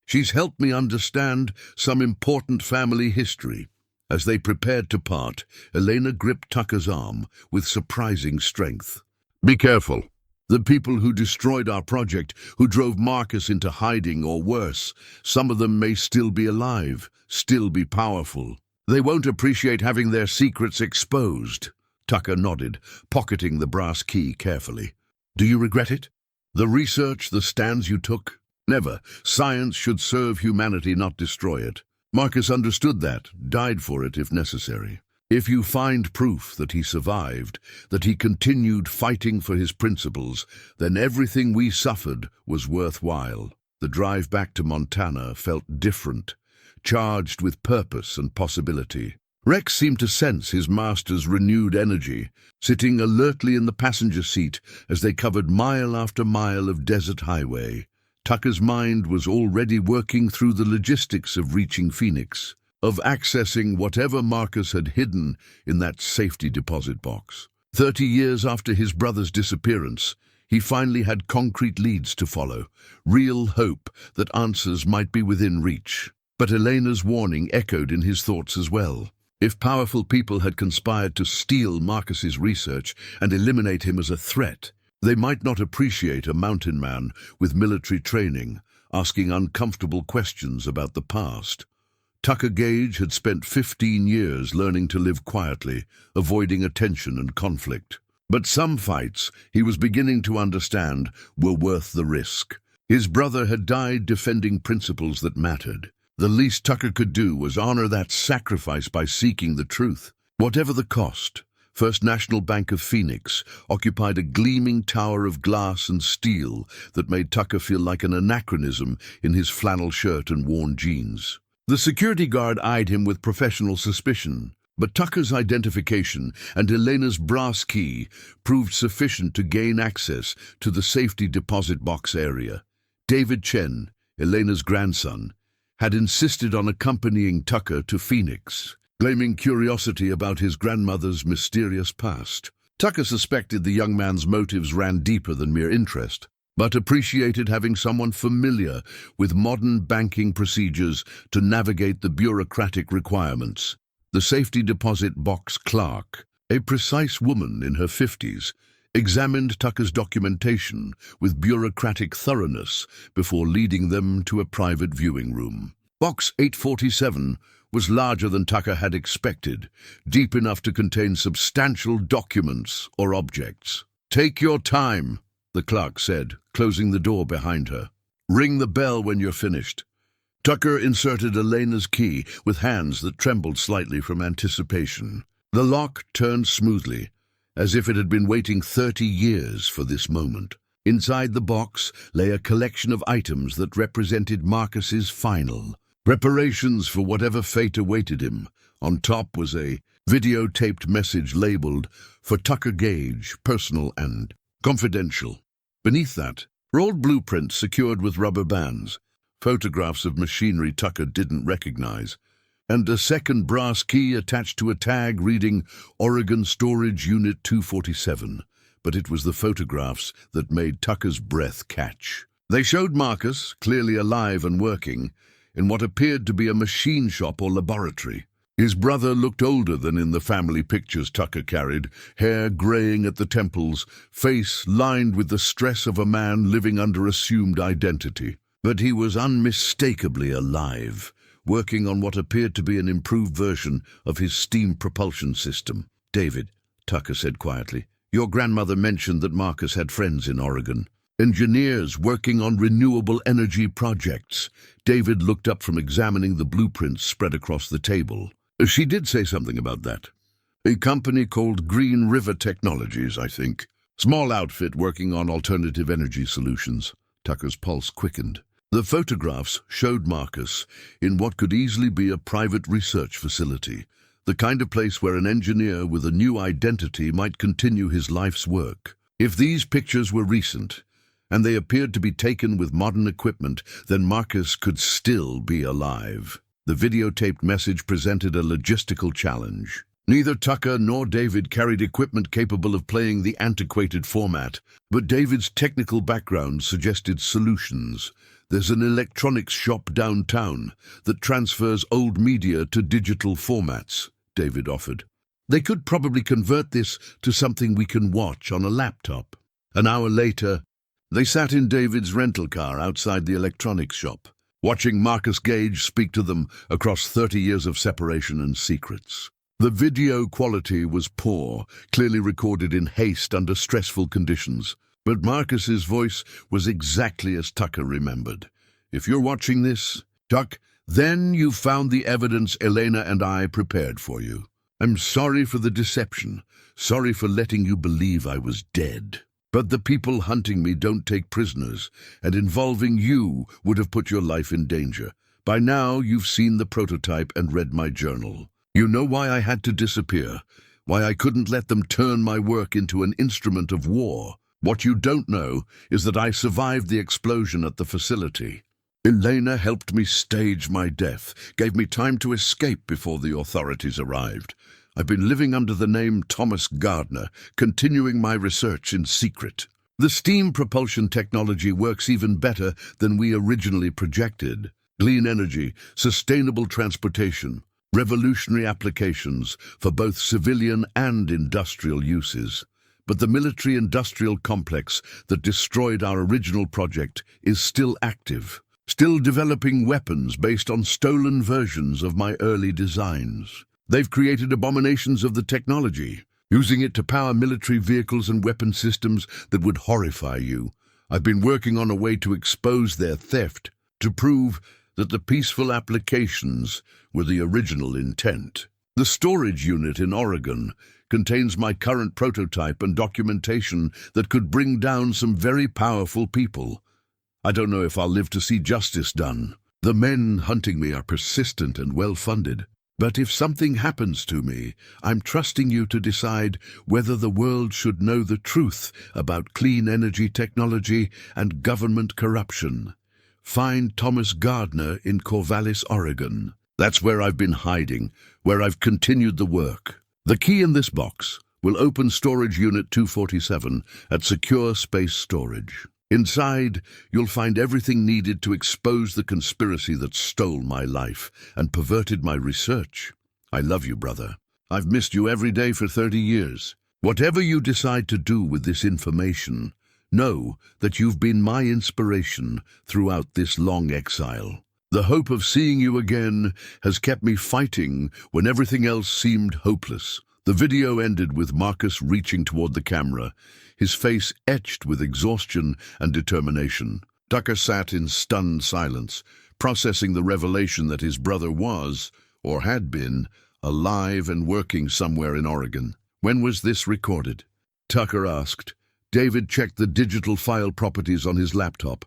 She's helped me understand some important family history." As they prepared to part, Elena gripped Tucker's arm with surprising strength. "Be careful. The people who destroyed our project, who drove Marcus into hiding or worse, some of them may still be alive, still be powerful. They won't appreciate having their secrets exposed." Tucker nodded, pocketing the brass key carefully. "Do you regret it? The research, the stands you took?" "Never. Science should serve humanity, not destroy it." Marcus understood that, died for it if necessary. If you find proof that he survived, that he continued fighting for his principles, then everything we suffered was worthwhile. The drive back to Montana felt different, charged with purpose and possibility. Rex seemed to sense his master's renewed energy, sitting alertly in the passenger seat as they covered mile after mile of desert highway. Tucker's mind was already working through the logistics of reaching Phoenix, of accessing whatever Marcus had hidden in that safety deposit box. 30 years after his brother's disappearance, he finally had concrete leads to follow, real hope that answers might be within reach. But Elena's warning echoed in his thoughts as well. If powerful people had conspired to steal Marcus's research and eliminate him as a threat, they might not appreciate a mountain man with military training, asking uncomfortable questions about the past. Tucker Gage had spent 15 years learning to live quietly, avoiding attention and conflict. But some fights, he was beginning to understand, were worth the risk. His brother had died defending principles that mattered. The least Tucker could do was honor that sacrifice by seeking the truth. Whatever the cost, First National Bank of Phoenix occupied a gleaming tower of glass and steel that made Tucker feel like an anachronism in his flannel shirt and worn jeans. The security guard eyed him with professional suspicion, but Tucker's identification and Elena's brass key proved sufficient to gain access to the safety deposit box area. David Chen, Elena's grandson, had insisted on accompanying Tucker to Phoenix, claiming curiosity about his grandmother's mysterious past. Tucker suspected the young man's motives ran deeper than mere interest, but appreciated having someone familiar with modern banking procedures to navigate the bureaucratic requirements. The safety deposit box clerk, a precise woman in her 50s, examined Tucker's documentation with bureaucratic thoroughness before leading them to a private viewing room. Box 847 was larger than Tucker had expected, deep enough to contain substantial documents or objects. "Take your time," the clerk said, closing the door behind her. "Ring the bell when you're finished." Tucker inserted Elena's key with hands that trembled slightly from anticipation. The lock turned smoothly, as if it had been waiting 30 years for this moment. Inside the box lay a collection of items that represented Marcus's final preparations for whatever fate awaited him. On top was a videotaped message labeled, "For Tucker Gage, personal and confidential." Beneath that, rolled blueprints secured with rubber bands, photographs of machinery Tucker didn't recognize, and a second brass key attached to a tag reading Oregon Storage Unit 247. But it was the photographs that made Tucker's breath catch. They showed Marcus, clearly alive and working, in what appeared to be a machine shop or laboratory. His brother looked older than in the family pictures Tucker carried, hair graying at the temples, face lined with the stress of a man living under assumed identity. But he was unmistakably alive, working on what appeared to be an improved version of his steam propulsion system. "David," Tucker said quietly, "your grandmother mentioned that Marcus had friends in Oregon. Engineers working on renewable energy projects." David looked up from examining the blueprints spread across the table. "She did say something about that. A company called Green River Technologies, I think. Small outfit working on alternative energy solutions." Tucker's pulse quickened. The photographs showed Marcus in what could easily be a private research facility, the kind of place where an engineer with a new identity might continue his life's work. If these pictures were recent, and they appeared to be taken with modern equipment, then Marcus could still be alive. The videotaped message presented a logistical challenge. Neither Tucker nor David carried equipment capable of playing the antiquated format, but David's technical background suggested solutions. "There's an electronics shop downtown that transfers old media to digital formats," David offered. "They could probably convert this to something we can watch on a laptop." An hour later, they sat in David's rental car outside the electronics shop, watching Marcus Gage speak to them across 30 years of separation and secrets. The video quality was poor, clearly recorded in haste under stressful conditions, but Marcus's voice was exactly as Tucker remembered. "If you're watching this, Tuck, then you've found the evidence Elena and I prepared for you. I'm sorry for the deception, sorry for letting you believe I was dead. But the people hunting me don't take prisoners, and involving you would have put your life in danger. By now you've seen the prototype and read my journal. You know why I had to disappear, why I couldn't let them turn my work into an instrument of war. What you don't know is that I survived the explosion at the facility. Elena helped me stage my death, gave me time to escape before the authorities arrived. I've been living under the name Thomas Gardner, continuing my research in secret. The steam propulsion technology works even better than we originally projected. Clean energy, sustainable transportation, revolutionary applications for both civilian and industrial uses. But the military-industrial complex that destroyed our original project is still active, still developing weapons based on stolen versions of my early designs. They've created abominations of the technology, using it to power military vehicles and weapon systems that would horrify you. I've been working on a way to expose their theft, to prove that the peaceful applications were the original intent. The storage unit in Oregon contains my current prototype and documentation that could bring down some very powerful people. I don't know if I'll live to see justice done. The men hunting me are persistent and well-funded. But if something happens to me, I'm trusting you to decide whether the world should know the truth about clean energy technology and government corruption. Find Thomas Gardner in Corvallis, Oregon. That's where I've been hiding, where I've continued the work. The key in this box will open Storage Unit 247 at Secure Space Storage. Inside, you'll find everything needed to expose the conspiracy that stole my life and perverted my research. I love you, brother. I've missed you every day for 30 years. Whatever you decide to do with this information, know that you've been my inspiration throughout this long exile. The hope of seeing you again has kept me fighting when everything else seemed hopeless. The video ended with Marcus reaching toward the camera, his face etched with exhaustion and determination. Tucker sat in stunned silence, processing the revelation that his brother was, or had been, alive and working somewhere in Oregon. "When was this recorded?" Tucker asked. David checked the digital file properties on his laptop.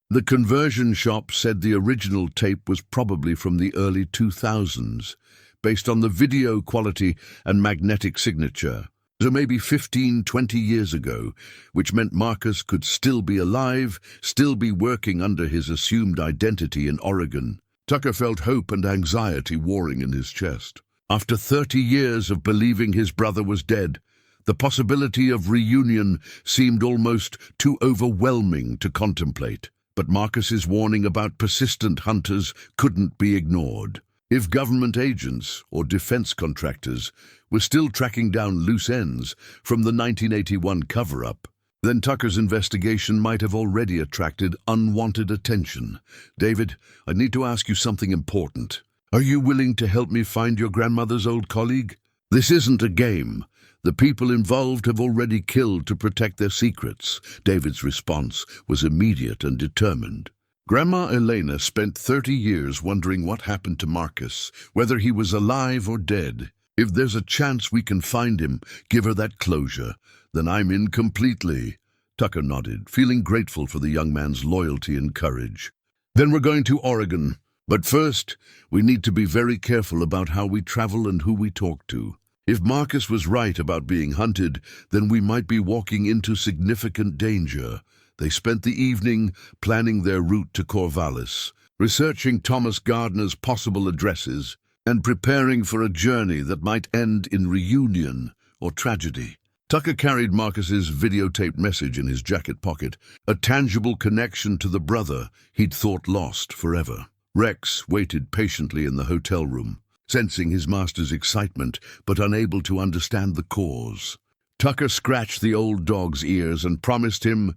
The conversion shop said the original tape was probably from the early 2000s, based on the video quality and magnetic signature. So maybe 15, 20 years ago, which meant Marcus could still be alive, still be working under his assumed identity in Oregon. Tucker felt hope and anxiety warring in his chest. After 30 years of believing his brother was dead, the possibility of reunion seemed almost too overwhelming to contemplate. But Marcus's warning about persistent hunters couldn't be ignored. If government agents or defense contractors were still tracking down loose ends from the 1981 cover-up, Then Tucker's investigation might have already attracted unwanted attention. David, I need to ask you something important. Are you willing to help me find your grandmother's old colleague? This isn't a game. The people involved have already killed to protect their secrets. David's response was immediate and determined. Grandma Elena spent 30 years wondering what happened to Marcus, whether he was alive or dead. If there's a chance we can find him, give her that closure. Then I'm in completely. Tucker nodded, feeling grateful for the young man's loyalty and courage. Then we're going to Oregon. But first, we need to be very careful about how we travel and who we talk to. If Marcus was right about being hunted, then we might be walking into significant danger. They spent the evening planning their route to Corvallis, researching Thomas Gardner's possible addresses, and preparing for a journey that might end in reunion or tragedy. Tucker carried Marcus's videotaped message in his jacket pocket, a tangible connection to the brother he'd thought lost forever. Rex waited patiently in the hotel room, sensing his master's excitement but unable to understand the cause. Tucker scratched the old dog's ears and promised him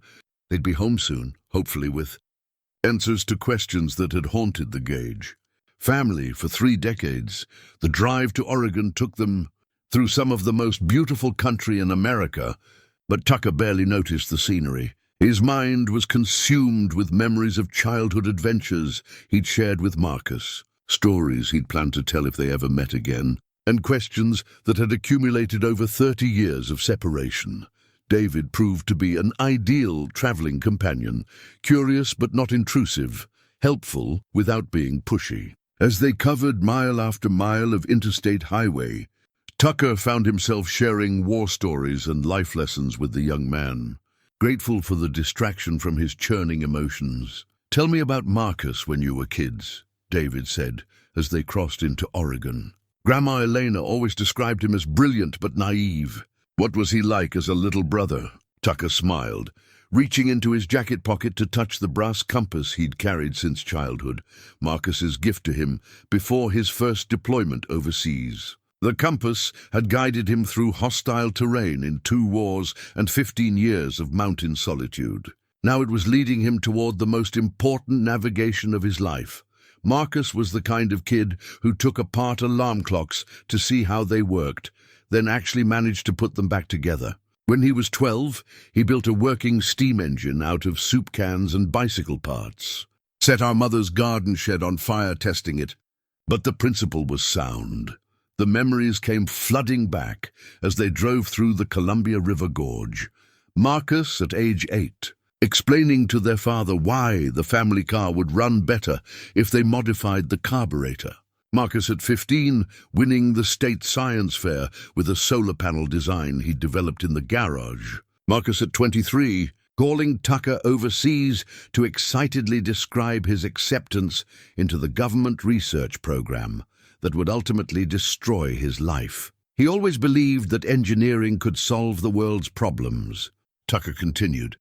they'd be home soon, hopefully with answers to questions that had haunted the Gage. Family for 3 decades, the drive to Oregon took them through some of the most beautiful country in America, but Tucker barely noticed the scenery. His mind was consumed with memories of childhood adventures he'd shared with Marcus, stories he'd planned to tell if they ever met again, and questions that had accumulated over 30 years of separation. David proved to be an ideal traveling companion, curious but not intrusive, helpful without being pushy. As they covered mile after mile of interstate highway, Tucker found himself sharing war stories and life lessons with the young man, grateful for the distraction from his churning emotions. "Tell me about Marcus when you were kids," David said, as they crossed into Oregon. "Grandma Elena always described him as brilliant but naive. What was he like as a little brother?" Tucker smiled, reaching into his jacket pocket to touch the brass compass he'd carried since childhood, Marcus's gift to him before his first deployment overseas. The compass had guided him through hostile terrain in 2 wars and 15 years of mountain solitude. Now it was leading him toward the most important navigation of his life. Marcus was the kind of kid who took apart alarm clocks to see how they worked, then actually managed to put them back together. When he was 12, he built a working steam engine out of soup cans and bicycle parts. Set our mother's garden shed on fire testing it. But the principle was sound. The memories came flooding back as they drove through the Columbia River Gorge. Marcus, at age 8, explaining to their father why the family car would run better if they modified the carburetor. Marcus, at 15, winning the state science fair with a solar panel design he'd developed in the garage. Marcus, at 23, calling Tucker overseas to excitedly describe his acceptance into the government research program that would ultimately destroy his life. He always believed that engineering could solve the world's problems. Tucker continued.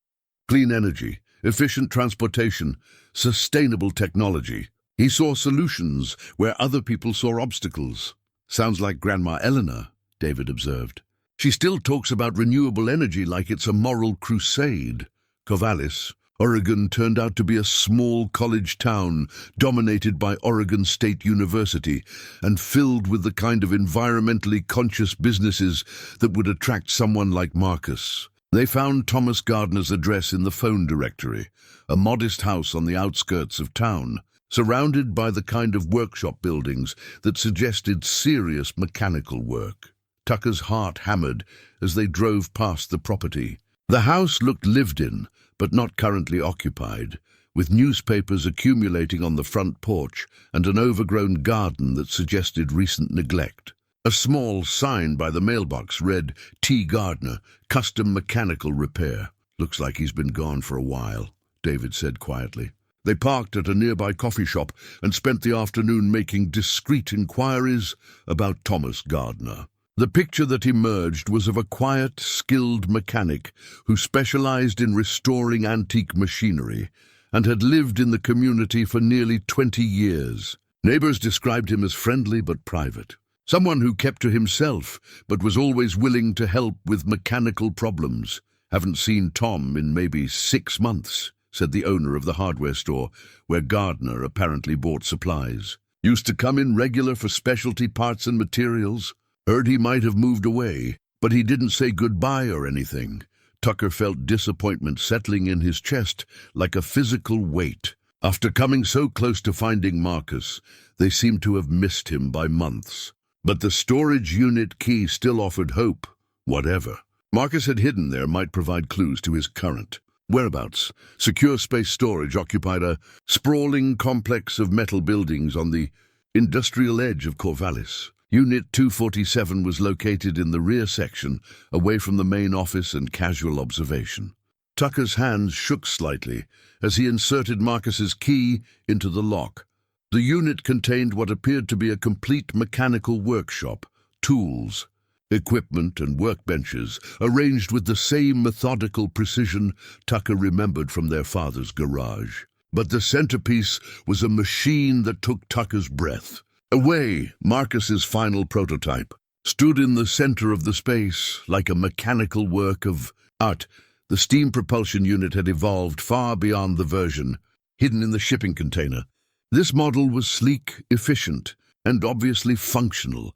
Clean energy, efficient transportation, sustainable technology. He saw solutions where other people saw obstacles. Sounds like Grandma Eleanor, David observed. She still talks about renewable energy like it's a moral crusade. Corvallis, Oregon, turned out to be a small college town dominated by Oregon State University and filled with the kind of environmentally conscious businesses that would attract someone like Marcus. They found Thomas Gardner's address in the phone directory, a modest house on the outskirts of town, surrounded by the kind of workshop buildings that suggested serious mechanical work. Tucker's heart hammered as they drove past the property. The house looked lived in, but not currently occupied, with newspapers accumulating on the front porch and an overgrown garden that suggested recent neglect. A small sign by the mailbox read, T. Gardner, Custom Mechanical Repair. Looks like he's been gone for a while, David said quietly. They parked at a nearby coffee shop and spent the afternoon making discreet inquiries about Thomas Gardner. The picture that emerged was of a quiet, skilled mechanic who specialized in restoring antique machinery and had lived in the community for nearly 20 years. Neighbors described him as friendly but private. Someone who kept to himself but was always willing to help with mechanical problems. Haven't seen Tom in maybe 6 months, said the owner of the hardware store, where Gardner apparently bought supplies. Used to come in regular for specialty parts and materials. Heard he might have moved away, but he didn't say goodbye or anything. Tucker felt disappointment settling in his chest like a physical weight. After coming so close to finding Marcus, they seemed to have missed him by months. But the storage unit key still offered hope. Whatever Marcus had hidden there might provide clues to his current whereabouts. Secure space storage occupied a sprawling complex of metal buildings on the industrial edge of Corvallis. Unit 247 was located in the rear section, away from the main office and casual observation. Tucker's hands shook slightly as he inserted Marcus's key into the lock. The unit contained what appeared to be a complete mechanical workshop, tools, equipment and workbenches, arranged with the same methodical precision Tucker remembered from their father's garage. But the centerpiece was a machine that took Tucker's breath away. Marcus's final prototype stood in the center of the space like a mechanical work of art. The steam propulsion unit had evolved far beyond the version hidden in the shipping container. This model was sleek, efficient, and obviously functional.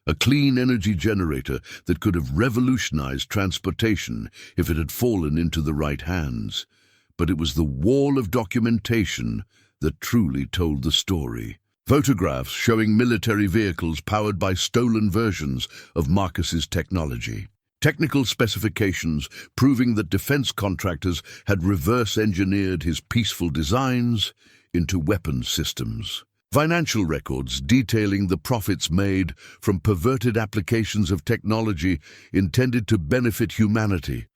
A clean energy generator that could have revolutionized transportation if it had fallen into the right hands. But it was the wall of documentation that truly told the story. Photographs showing military vehicles powered by stolen versions of Marcus's technology. Technical specifications proving that defense contractors had reverse-engineered his peaceful designs into weapons systems. Financial records detailing the profits made from perverted applications of technology intended to benefit humanity.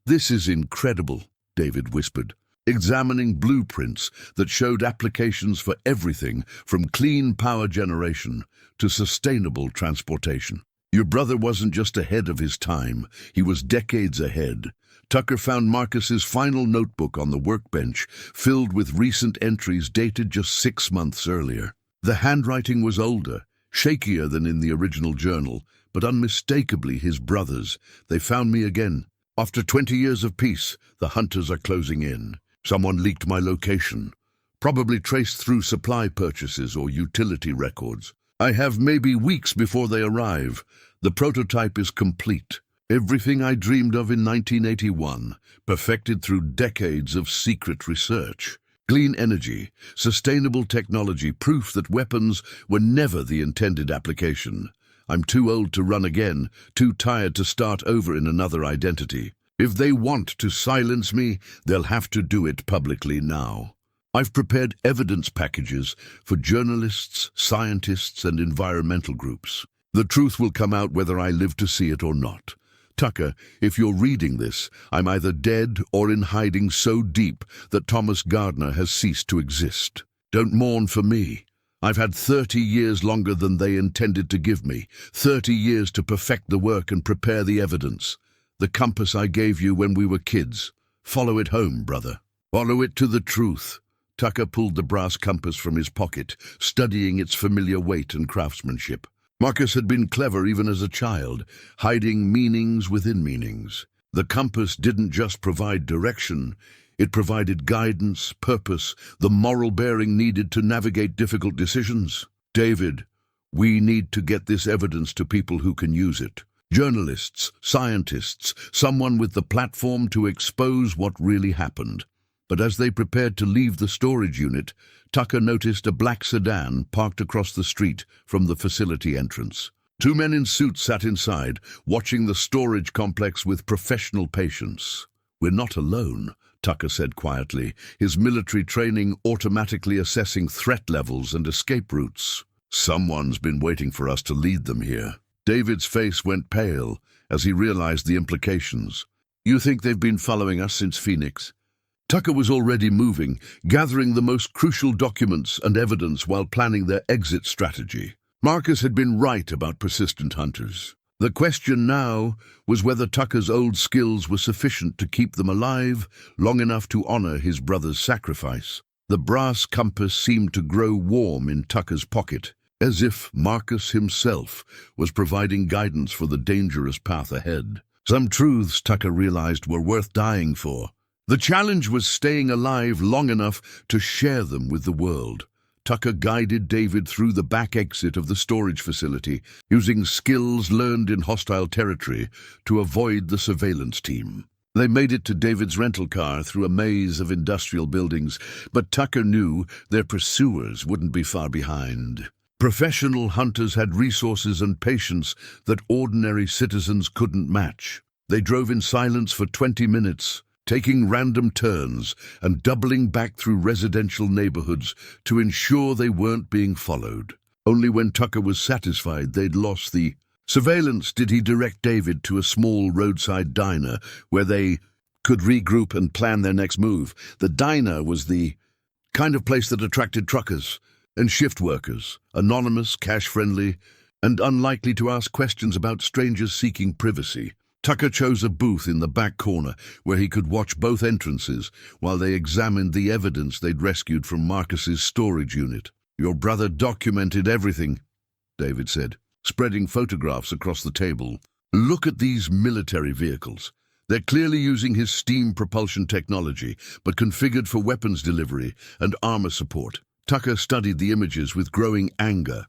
"This is incredible," David whispered, examining blueprints that showed applications for everything from clean power generation to sustainable transportation. Your brother wasn't just ahead of his time, he was decades ahead. Tucker found Marcus's final notebook on the workbench, filled with recent entries dated just 6 months earlier. The handwriting was older, shakier than in the original journal, but unmistakably his brother's. "They found me again. After 20 years of peace, the hunters are closing in. Someone leaked my location, probably traced through supply purchases or utility records. I have maybe weeks before they arrive. The prototype is complete. Everything I dreamed of in 1981, perfected through decades of secret research. Clean energy, sustainable technology, proof that weapons were never the intended application. I'm too old to run again, too tired to start over in another identity. If they want to silence me, they'll have to do it publicly now. I've prepared evidence packages for journalists, scientists, and environmental groups. The truth will come out whether I live to see it or not. Tucker, if you're reading this, I'm either dead or in hiding so deep that Thomas Gardner has ceased to exist. Don't mourn for me. I've had 30 years longer than they intended to give me, 30 years to perfect the work and prepare the evidence. The compass I gave you when we were kids. Follow it home, brother. Follow it to the truth." Tucker pulled the brass compass from his pocket, studying its familiar weight and craftsmanship. Marcus had been clever even as a child, hiding meanings within meanings. The compass didn't just provide direction, it provided guidance, purpose, the moral bearing needed to navigate difficult decisions. "David, we need to get this evidence to people who can use it. Journalists, scientists, someone with the platform to expose what really happened." But as they prepared to leave the storage unit, Tucker noticed a black sedan parked across the street from the facility entrance. 2 men in suits sat inside, watching the storage complex with professional patience. "We're not alone," Tucker said quietly, his military training automatically assessing threat levels and escape routes. "Someone's been waiting for us to lead them here." David's face went pale as he realized the implications. "You think they've been following us since Phoenix?" Tucker was already moving, gathering the most crucial documents and evidence while planning their exit strategy. Marcus had been right about persistent hunters. The question now was whether Tucker's old skills were sufficient to keep them alive long enough to honor his brother's sacrifice. The brass compass seemed to grow warm in Tucker's pocket, as if Marcus himself was providing guidance for the dangerous path ahead. Some truths, Tucker realized, were worth dying for. The challenge was staying alive long enough to share them with the world. Tucker guided David through the back exit of the storage facility, using skills learned in hostile territory to avoid the surveillance team. They made it to David's rental car through a maze of industrial buildings, but Tucker knew their pursuers wouldn't be far behind. Professional hunters had resources and patience that ordinary citizens couldn't match. They drove in silence for 20 minutes, taking random turns and doubling back through residential neighborhoods to ensure they weren't being followed. Only when Tucker was satisfied they'd lost the surveillance did he direct David to a small roadside diner where they could regroup and plan their next move. The diner was the kind of place that attracted truckers and shift workers, anonymous, cash-friendly, and unlikely to ask questions about strangers seeking privacy. Tucker chose a booth in the back corner where he could watch both entrances while they examined the evidence they'd rescued from Marcus's storage unit. "Your brother documented everything," David said, spreading photographs across the table. "Look at these military vehicles. They're clearly using his steam propulsion technology, but configured for weapons delivery and armor support." Tucker studied the images with growing anger.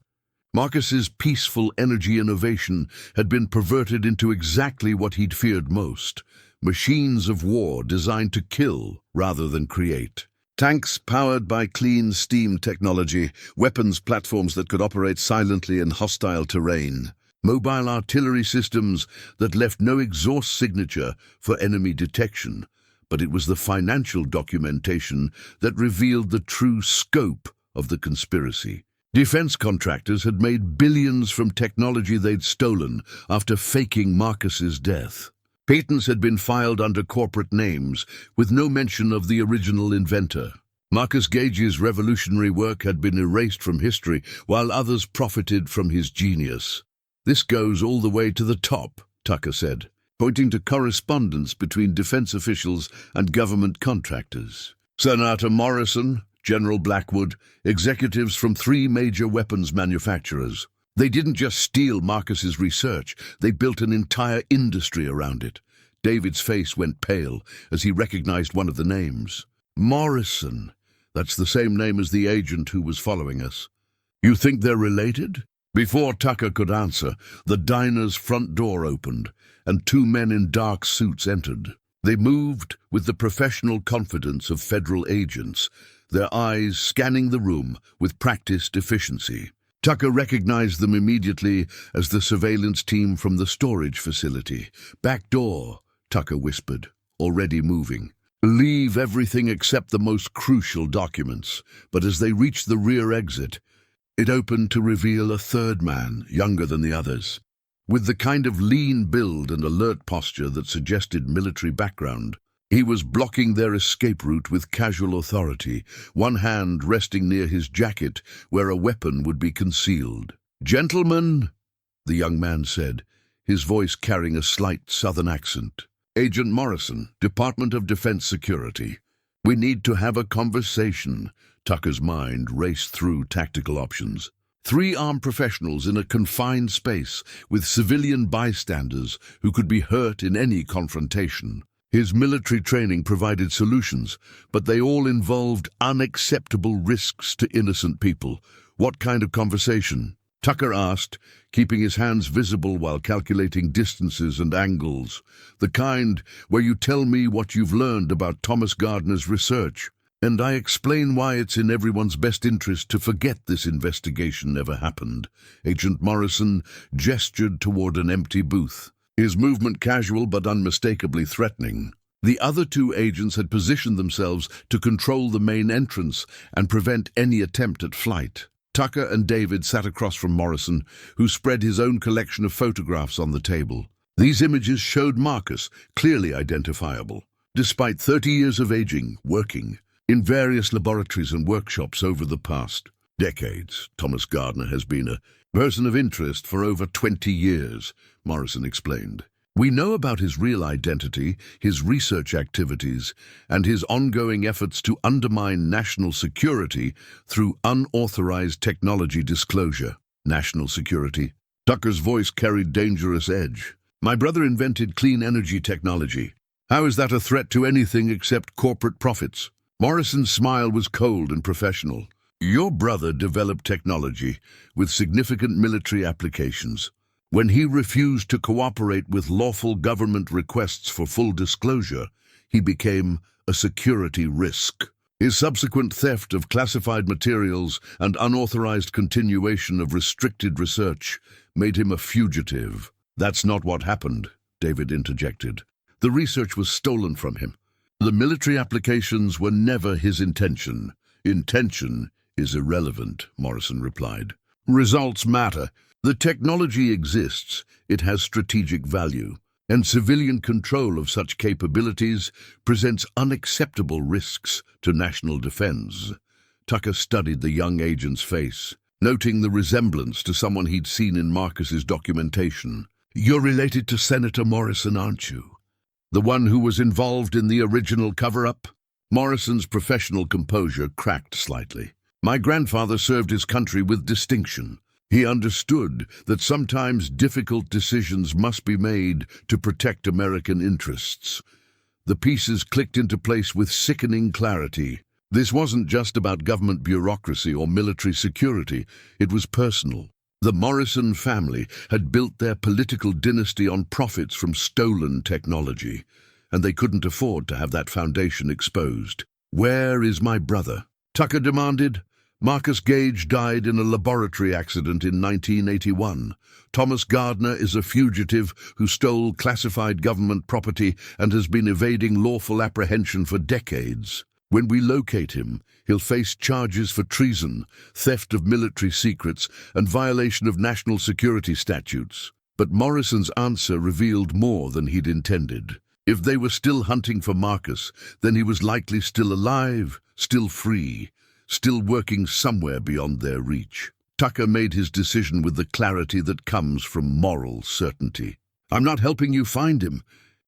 Marcus's peaceful energy innovation had been perverted into exactly what he'd feared most: machines of war designed to kill rather than create. Tanks powered by clean steam technology, weapons platforms that could operate silently in hostile terrain, mobile artillery systems that left no exhaust signature for enemy detection. But it was the financial documentation that revealed the true scope of the conspiracy. Defense contractors had made billions from technology they'd stolen after faking Marcus's death. Patents had been filed under corporate names, with no mention of the original inventor. Marcus Gage's revolutionary work had been erased from history, while others profited from his genius. "This goes all the way to the top," Tucker said, pointing to correspondence between defense officials and government contractors. Senator Morrison, General Blackwood, executives from 3 major weapons manufacturers. They didn't just steal Marcus's research, they built an entire industry around it. David's face went pale as he recognized one of the names. "Morrison. That's the same name as the agent who was following us. You think they're related?" Before Tucker could answer, the diner's front door opened, and 2 men in dark suits entered. They moved with the professional confidence of federal agents, their eyes scanning the room with practiced efficiency. Tucker recognized them immediately as the surveillance team from the storage facility. "Back door," Tucker whispered, already moving. "Leave everything except the most crucial documents." But as they reached the rear exit, it opened to reveal a third man, younger than the others, with the kind of lean build and alert posture that suggested military background. He was blocking their escape route with casual authority, one hand resting near his jacket where a weapon would be concealed. "Gentlemen," the young man said, his voice carrying a slight southern accent. "Agent Morrison, Department of Defense Security. We need to have a conversation." Tucker's mind raced through tactical options. 3 armed professionals in a confined space with civilian bystanders who could be hurt in any confrontation. His military training provided solutions, but they all involved unacceptable risks to innocent people. "What kind of conversation?" Tucker asked, keeping his hands visible while calculating distances and angles. "The kind where you tell me what you've learned about Thomas Gardner's research, and I explain why it's in everyone's best interest to forget this investigation ever happened." Agent Morrison gestured toward an empty booth, his movement casual but unmistakably threatening. The other 2 agents had positioned themselves to control the main entrance and prevent any attempt at flight. Tucker and David sat across from Morrison, who spread his own collection of photographs on the table. These images showed Marcus, clearly identifiable, despite 30 years of aging, working in various laboratories and workshops over the past decades. "Thomas Gardner has been a person of interest for over 20 years, Morrison explained. "We know about his real identity, his research activities, and his ongoing efforts to undermine national security through unauthorized technology disclosure." "National security?" Tucker's voice carried dangerous edge. My brother invented clean energy technology. How is that a threat to anything except corporate profits? Morrison's smile was cold and professional. Your brother developed technology with significant military applications. When he refused to cooperate with lawful government requests for full disclosure, he became a security risk. His subsequent theft of classified materials and unauthorized continuation of restricted research made him a fugitive. That's not what happened, David interjected. The research was stolen from him. The military applications were never his intention. Intention is irrelevant, Morrison replied. Results matter. The technology exists, it has strategic value, and civilian control of such capabilities presents unacceptable risks to national defense. Tucker studied the young agent's face, noting the resemblance to someone he'd seen in Marcus's documentation. You're related to Senator Morrison, aren't you? The one who was involved in the original cover-up? Morrison's professional composure cracked slightly. My grandfather served his country with distinction. He understood that sometimes difficult decisions must be made to protect American interests. The pieces clicked into place with sickening clarity. This wasn't just about government bureaucracy or military security. It was personal. The Morrison family had built their political dynasty on profits from stolen technology, and they couldn't afford to have that foundation exposed. Where is my brother? Tucker demanded. Marcus Gage died in a laboratory accident in 1981. Thomas Gardner is a fugitive who stole classified government property and has been evading lawful apprehension for decades. When we locate him, he'll face charges for treason, theft of military secrets, and violation of national security statutes. But Morrison's answer revealed more than he'd intended. If they were still hunting for Marcus, then he was likely still alive, still free, still working somewhere beyond their reach. Tucker made his decision with the clarity that comes from moral certainty. I'm not helping you find him,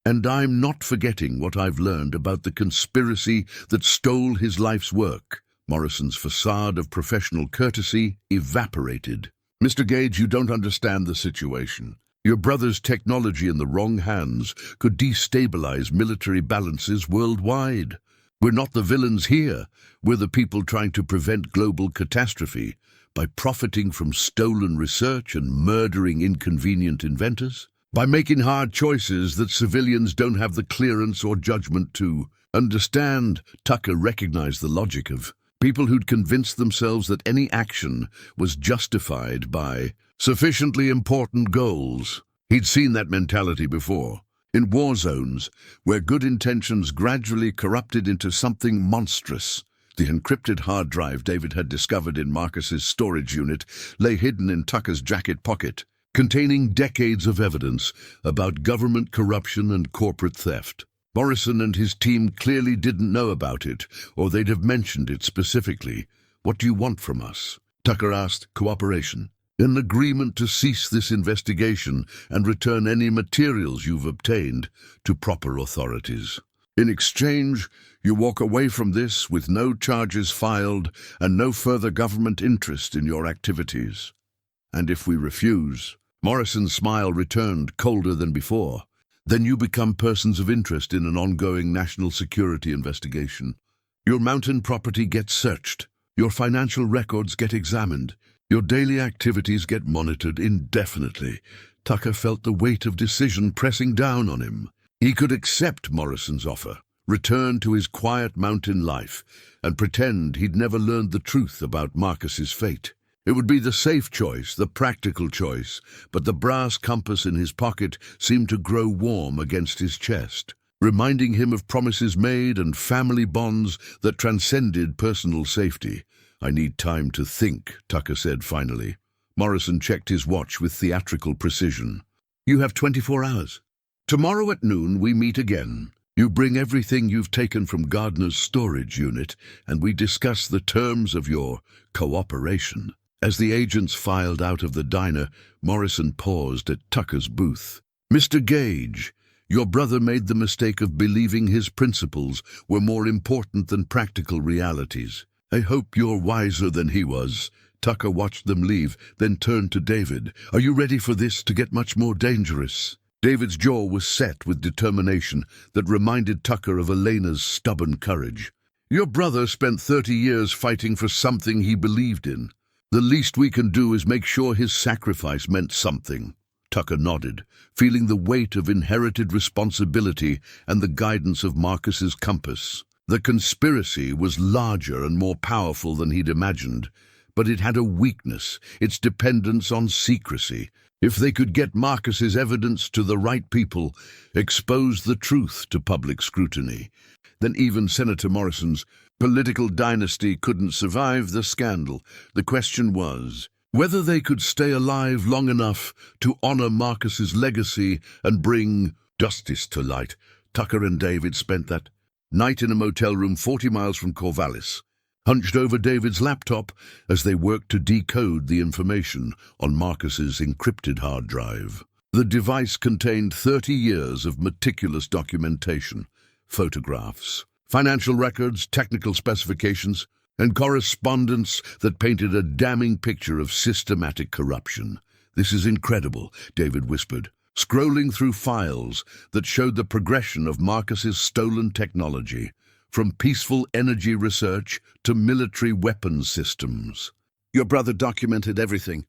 and I'm not forgetting what I've learned about the conspiracy that stole his life's work. Morrison's facade of professional courtesy evaporated. Mr. Gage, you don't understand the situation. Your brother's technology in the wrong hands could destabilize military balances worldwide. We're not the villains here. We're the people trying to prevent global catastrophe by profiting from stolen research and murdering inconvenient inventors, by making hard choices that civilians don't have the clearance or judgment to understand. Tucker recognized the logic of people who'd convinced themselves that any action was justified by sufficiently important goals. He'd seen that mentality before, in war zones where good intentions gradually corrupted into something monstrous. The encrypted hard drive David had discovered in Marcus's storage unit lay hidden in Tucker's jacket pocket, containing decades of evidence about government corruption and corporate theft. Morrison and his team clearly didn't know about it, or they'd have mentioned it specifically. What do you want from us? Tucker asked. Cooperation. An agreement to cease this investigation and return any materials you've obtained to proper authorities. In exchange, you walk away from this with no charges filed and no further government interest in your activities. And if we refuse, Morrison's smile returned colder than before, then you become persons of interest in an ongoing national security investigation. Your mountain property gets searched, your financial records get examined, your daily activities get monitored indefinitely. Tucker felt the weight of decision pressing down on him. He could accept Morrison's offer, return to his quiet mountain life, and pretend he'd never learned the truth about Marcus's fate. It would be the safe choice, the practical choice, but the brass compass in his pocket seemed to grow warm against his chest, reminding him of promises made and family bonds that transcended personal safety. I need time to think, Tucker said finally. Morrison checked his watch with theatrical precision. You have 24 hours. Tomorrow at noon we meet again. You bring everything you've taken from Gardner's storage unit, and we discuss the terms of your cooperation. As the agents filed out of the diner, Morrison paused at Tucker's booth. Mr. Gage, your brother made the mistake of believing his principles were more important than practical realities. I hope you're wiser than he was. Tucker watched them leave, then turned to David. Are you ready for this to get much more dangerous? David's jaw was set with determination that reminded Tucker of Elena's stubborn courage. "Your brother spent 30 years fighting for something he believed in. The least we can do is make sure his sacrifice meant something." Tucker nodded, feeling the weight of inherited responsibility and the guidance of Marcus's compass. The conspiracy was larger and more powerful than he'd imagined, but it had a weakness, its dependence on secrecy. If they could get Marcus's evidence to the right people, expose the truth to public scrutiny, then even Senator Morrison's political dynasty couldn't survive the scandal. The question was whether they could stay alive long enough to honor Marcus's legacy and bring justice to light. Tucker and David spent that night in a motel room 40 miles from Corvallis, hunched over David's laptop as they worked to decode the information on Marcus's encrypted hard drive. The device contained 30 years of meticulous documentation, photographs, financial records, technical specifications, and correspondence that painted a damning picture of systematic corruption. "This is incredible," David whispered, scrolling through files that showed the progression of Marcus's stolen technology, from peaceful energy research to military weapons systems. "Your brother documented everything.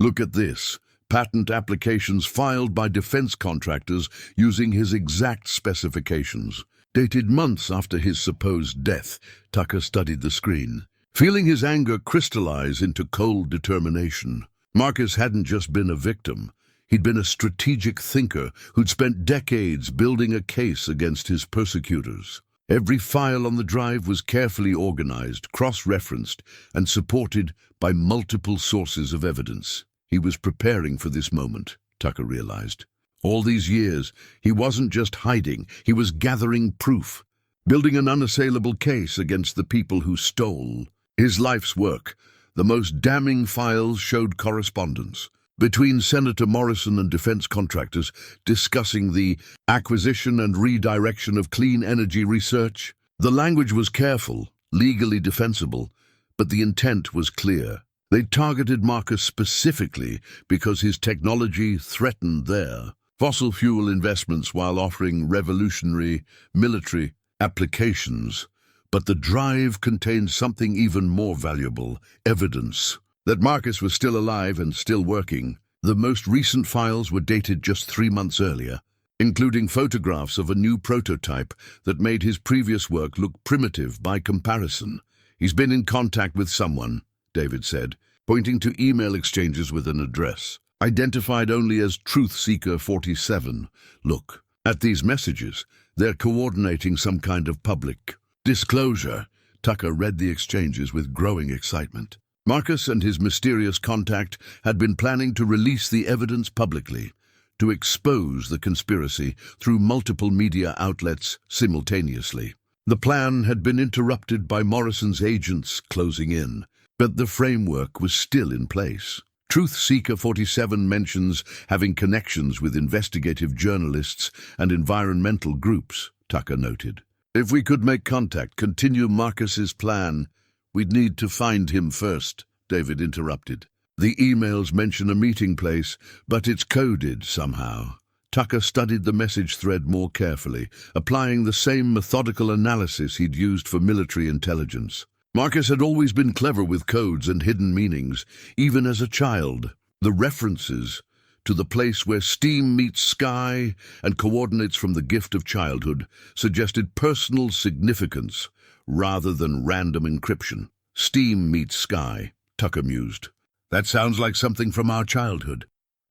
Look at this. Patent applications filed by defense contractors using his exact specifications. Dated months after his supposed death." Tucker studied the screen, feeling his anger crystallize into cold determination. Marcus hadn't just been a victim. He'd been a strategic thinker who'd spent decades building a case against his persecutors. Every file on the drive was carefully organized, cross-referenced, and supported by multiple sources of evidence. He was preparing for this moment, Tucker realized. All these years, he wasn't just hiding, he was gathering proof, building an unassailable case against the people who stole his life's work. The most damning files showed correspondence between Senator Morrison and defense contractors discussing the acquisition and redirection of clean energy research. The language was careful, legally defensible, but the intent was clear. They targeted Marcus specifically because his technology threatened their fossil fuel investments while offering revolutionary military applications. But the drive contained something even more valuable, evidence that Marcus was still alive and still working. The most recent files were dated just 3 months earlier, including photographs of a new prototype that made his previous work look primitive by comparison. "He's been in contact with someone," David said, pointing to email exchanges with an address identified only as Truth Seeker 47. "Look at these messages. They're coordinating some kind of public disclosure." Tucker read the exchanges with growing excitement. Marcus and his mysterious contact had been planning to release the evidence publicly, to expose the conspiracy through multiple media outlets simultaneously. The plan had been interrupted by Morrison's agents closing in, but the framework was still in place. Truth Seeker 47 mentions having connections with investigative journalists and environmental groups, Tucker noted. "If we could make contact, continue Marcus's plan, we'd need to find him first," David interrupted. "The emails mention a meeting place, but it's coded somehow." Tucker studied the message thread more carefully, applying the same methodical analysis he'd used for military intelligence. Marcus had always been clever with codes and hidden meanings, even as a child. The references to the place where steam meets sky and coordinates from the gift of childhood suggested personal significance rather than random encryption. "Steam meets sky," Tucker mused. "That sounds like something from our childhood.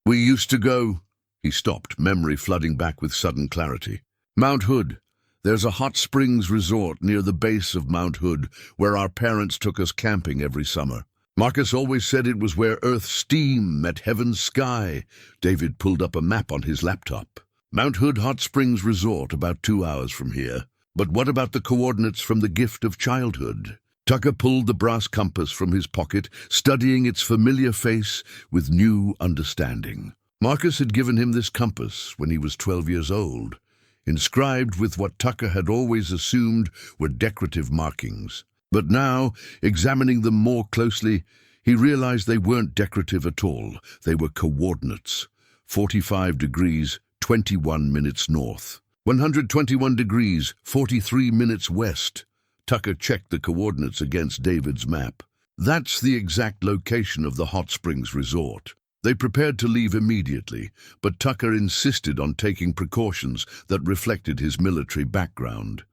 We used to go—" He stopped, memory flooding back with sudden clarity. "Mount Hood. There's a hot springs resort near the base of Mount Hood where our parents took us camping every summer. Marcus always said it was where Earth's steam met heaven's sky." David pulled up a map on his laptop. "Mount Hood Hot Springs Resort, about 2 hours from here. But what about the coordinates from the gift of childhood?" Tucker pulled the brass compass from his pocket, studying its familiar face with new understanding. Marcus had given him this compass when he was 12 years old, inscribed with what Tucker had always assumed were decorative markings. But now, examining them more closely, he realized they weren't decorative at all. They were coordinates. 45 degrees, 121 minutes north. 121 degrees, 43 minutes west. Tucker checked the coordinates against David's map. That's the exact location of the hot springs resort. They prepared to leave immediately, but Tucker insisted on taking precautions that reflected his military background.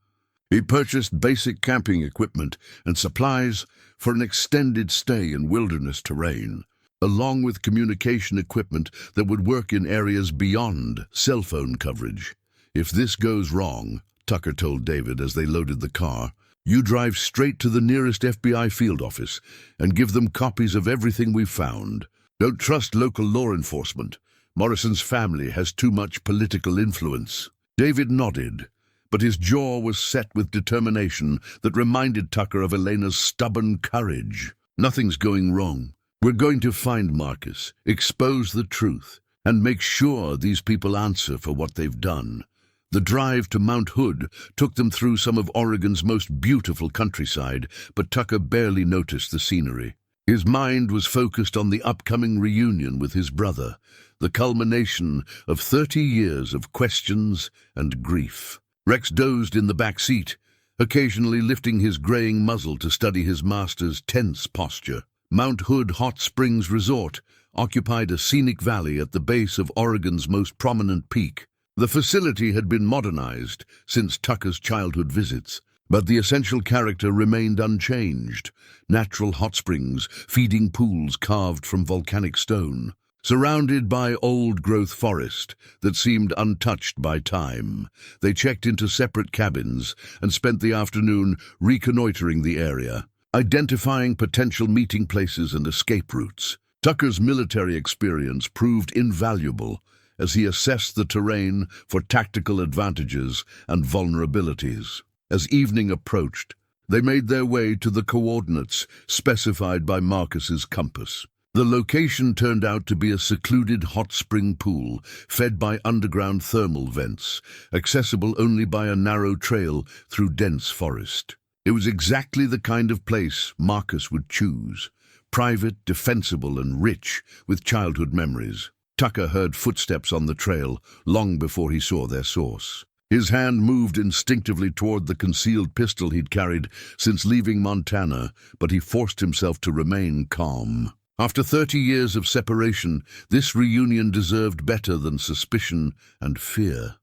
He purchased basic camping equipment and supplies for an extended stay in wilderness terrain, along with communication equipment that would work in areas beyond cell phone coverage. "If this goes wrong," Tucker told David as they loaded the car, "you drive straight to the nearest FBI field office and give them copies of everything we've found. Don't trust local law enforcement. Morrison's family has too much political influence." David nodded, but his jaw was set with determination that reminded Tucker of Elena's stubborn courage. "Nothing's going wrong. We're going to find Marcus, expose the truth, and make sure these people answer for what they've done." The drive to Mount Hood took them through some of Oregon's most beautiful countryside, but Tucker barely noticed the scenery. His mind was focused on the upcoming reunion with his brother, the culmination of 30 years of questions and grief. Rex dozed in the back seat, occasionally lifting his graying muzzle to study his master's tense posture. Mount Hood Hot Springs Resort occupied a scenic valley at the base of Oregon's most prominent peak. The facility had been modernized since Tucker's childhood visits, but the essential character remained unchanged. Natural hot springs, feeding pools carved from volcanic stone, surrounded by old-growth forest that seemed untouched by time. They checked into separate cabins and spent the afternoon reconnoitering the area, identifying potential meeting places and escape routes. Tucker's military experience proved invaluable as he assessed the terrain for tactical advantages and vulnerabilities. As evening approached, they made their way to the coordinates specified by Marcus's compass. The location turned out to be a secluded hot spring pool fed by underground thermal vents, accessible only by a narrow trail through dense forest. It was exactly the kind of place Marcus would choose, private, defensible, and rich with childhood memories. Tucker heard footsteps on the trail long before he saw their source. His hand moved instinctively toward the concealed pistol he'd carried since leaving Montana, but he forced himself to remain calm. After 30 years of separation, this reunion deserved better than suspicion and fear.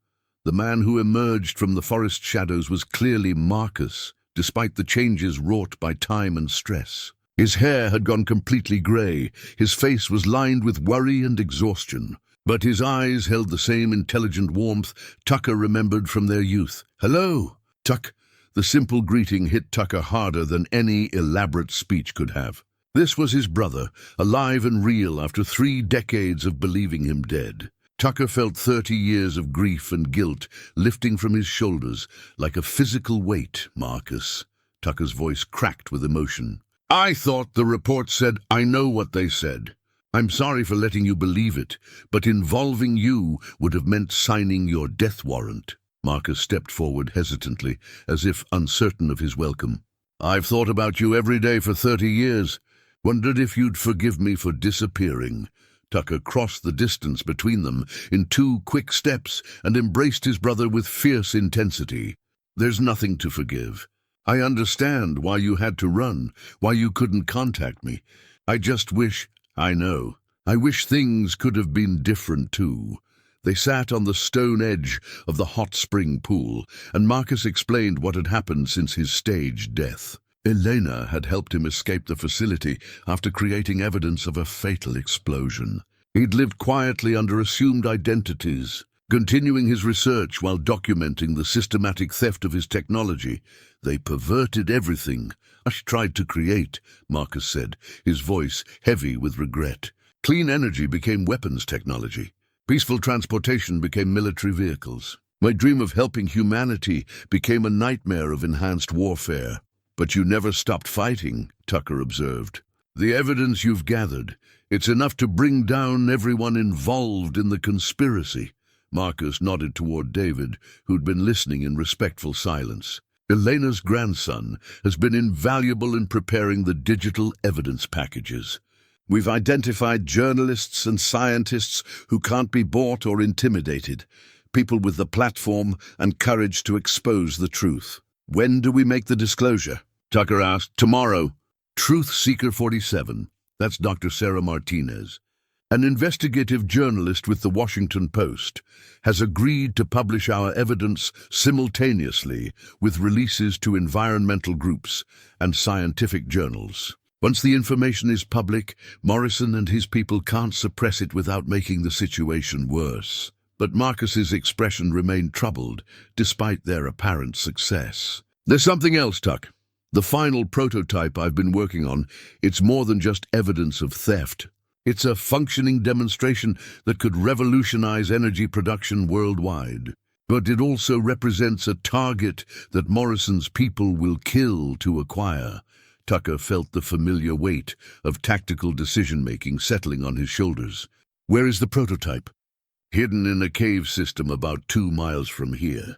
The man who emerged from the forest shadows was clearly Marcus, despite the changes wrought by time and stress. His hair had gone completely gray, his face was lined with worry and exhaustion, but his eyes held the same intelligent warmth Tucker remembered from their youth. "Hello, Tuck." The simple greeting hit Tucker harder than any elaborate speech could have. This was his brother, alive and real after 3 decades of believing him dead. Tucker felt 30 years of grief and guilt lifting from his shoulders like a physical weight. "Marcus." Tucker's voice cracked with emotion. "I thought the report said I know what they said. I'm sorry for letting you believe it, but involving you would have meant signing your death warrant." Marcus stepped forward hesitantly, as if uncertain of his welcome. "I've thought about you every day for 30 years. Wondered if you'd forgive me for disappearing." Tucker crossed the distance between them in 2 quick steps and embraced his brother with fierce intensity. "There's nothing to forgive. I understand why you had to run, why you couldn't contact me. I just wish, I know, I wish things could have been different too." They sat on the stone edge of the hot spring pool, and Marcus explained what had happened since his staged death. Elena had helped him escape the facility after creating evidence of a fatal explosion. He'd lived quietly under assumed identities, continuing his research while documenting the systematic theft of his technology. "They perverted everything I tried to create," Marcus said, his voice heavy with regret. "Clean energy became weapons technology. Peaceful transportation became military vehicles. My dream of helping humanity became a nightmare of enhanced warfare." "But you never stopped fighting," Tucker observed. "The evidence you've gathered, it's enough to bring down everyone involved in the conspiracy." Marcus nodded toward David, who'd been listening in respectful silence. "Elena's grandson has been invaluable in preparing the digital evidence packages. We've identified journalists and scientists who can't be bought or intimidated, people with the platform and courage to expose the truth. When do we make the disclosure? Tucker asked. Tomorrow. Truth Seeker 47. That's Dr. Sarah Martinez. An investigative journalist with the Washington Post has agreed to publish our evidence simultaneously with releases to environmental groups and scientific journals. Once the information is public, Morrison and his people can't suppress it without making the situation worse. But Marcus's expression remained troubled, despite their apparent success. There's something else, Tuck. The final prototype I've been working on, it's more than just evidence of theft. It's a functioning demonstration that could revolutionize energy production worldwide. But it also represents a target that Morrison's people will kill to acquire. Tucker felt the familiar weight of tactical decision-making settling on his shoulders. Where is the prototype? Hidden in a cave system about 2 miles from here.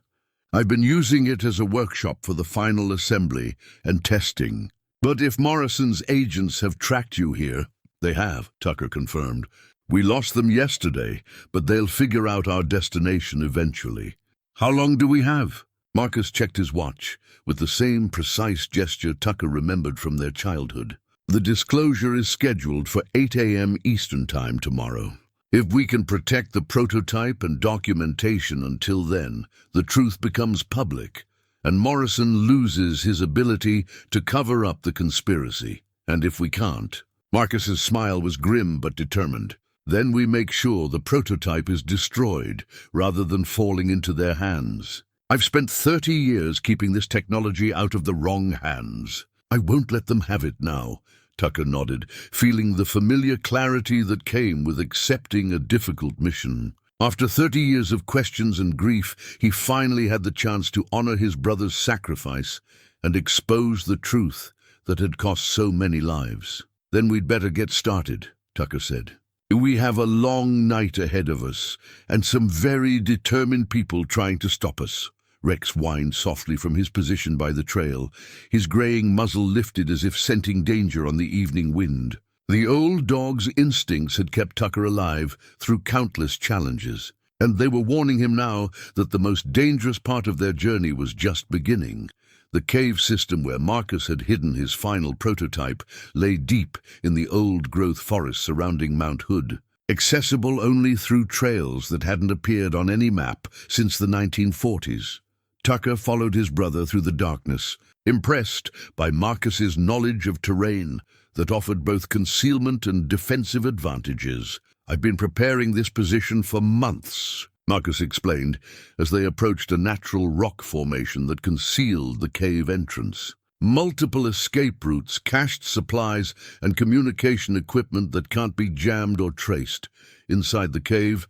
I've been using it as a workshop for the final assembly and testing. But if Morrison's agents have tracked you here, they have, Tucker confirmed. We lost them yesterday, but they'll figure out our destination eventually. How long do we have? Marcus checked his watch, with the same precise gesture Tucker remembered from their childhood. The disclosure is scheduled for 8 a.m. Eastern Time tomorrow. If we can protect the prototype and documentation until then, the truth becomes public, and Morrison loses his ability to cover up the conspiracy. And if we can't, Marcus's smile was grim but determined. Then we make sure the prototype is destroyed rather than falling into their hands. I've spent 30 years keeping this technology out of the wrong hands. I won't let them have it now, Tucker nodded, feeling the familiar clarity that came with accepting a difficult mission. After 30 years of questions and grief, he finally had the chance to honor his brother's sacrifice and expose the truth that had cost so many lives. Then we'd better get started, Tucker said. We have a long night ahead of us, and some very determined people trying to stop us. Rex whined softly from his position by the trail, his graying muzzle lifted as if scenting danger on the evening wind. The old dog's instincts had kept Tucker alive through countless challenges, and they were warning him now that the most dangerous part of their journey was just beginning. The cave system where Marcus had hidden his final prototype lay deep in the old-growth forest surrounding Mount Hood, accessible only through trails that hadn't appeared on any map since the 1940s. Tucker followed his brother through the darkness, impressed by Marcus's knowledge of terrain that offered both concealment and defensive advantages. I've been preparing this position for months, Marcus explained, as they approached a natural rock formation that concealed the cave entrance. Multiple escape routes, cached supplies, and communication equipment that can't be jammed or traced. Inside the cave,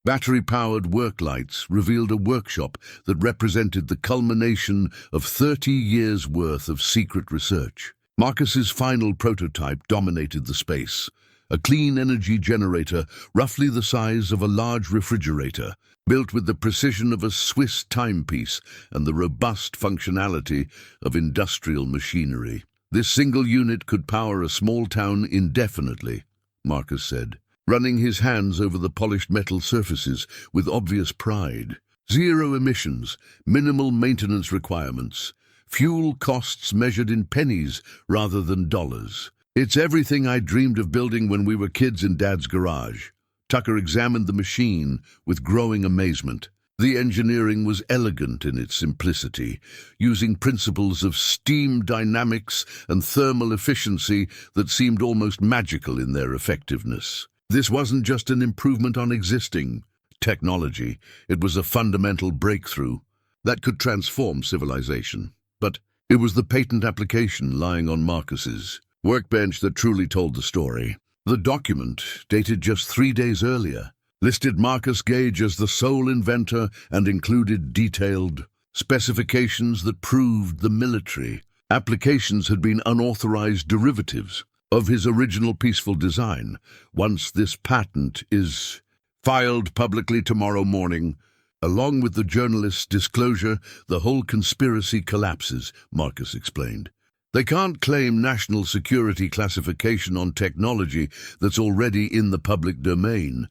battery-powered work lights revealed a workshop that represented the culmination of 30 years' worth of secret research. Marcus's final prototype dominated the space, a clean energy generator roughly the size of a large refrigerator, built with the precision of a Swiss timepiece and the robust functionality of industrial machinery. This single unit could power a small town indefinitely, Marcus said, running his hands over the polished metal surfaces with obvious pride. Zero emissions, minimal maintenance requirements, fuel costs measured in pennies rather than dollars. It's everything I dreamed of building when we were kids in Dad's garage. Tucker examined the machine with growing amazement. The engineering was elegant in its simplicity, using principles of steam dynamics and thermal efficiency that seemed almost magical in their effectiveness. This wasn't just an improvement on existing technology, it was a fundamental breakthrough that could transform civilization. But it was the patent application lying on Marcus's workbench that truly told the story. The document, dated just 3 days earlier, listed Marcus Gage as the sole inventor and included detailed specifications that proved the military applications had been unauthorized derivatives of his original peaceful design. Once this patent is filed publicly tomorrow morning, along with the journalist's disclosure, the whole conspiracy collapses, Marcus explained. They can't claim national security classification on technology that's already in the public domain.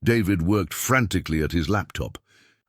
David worked frantically at his laptop,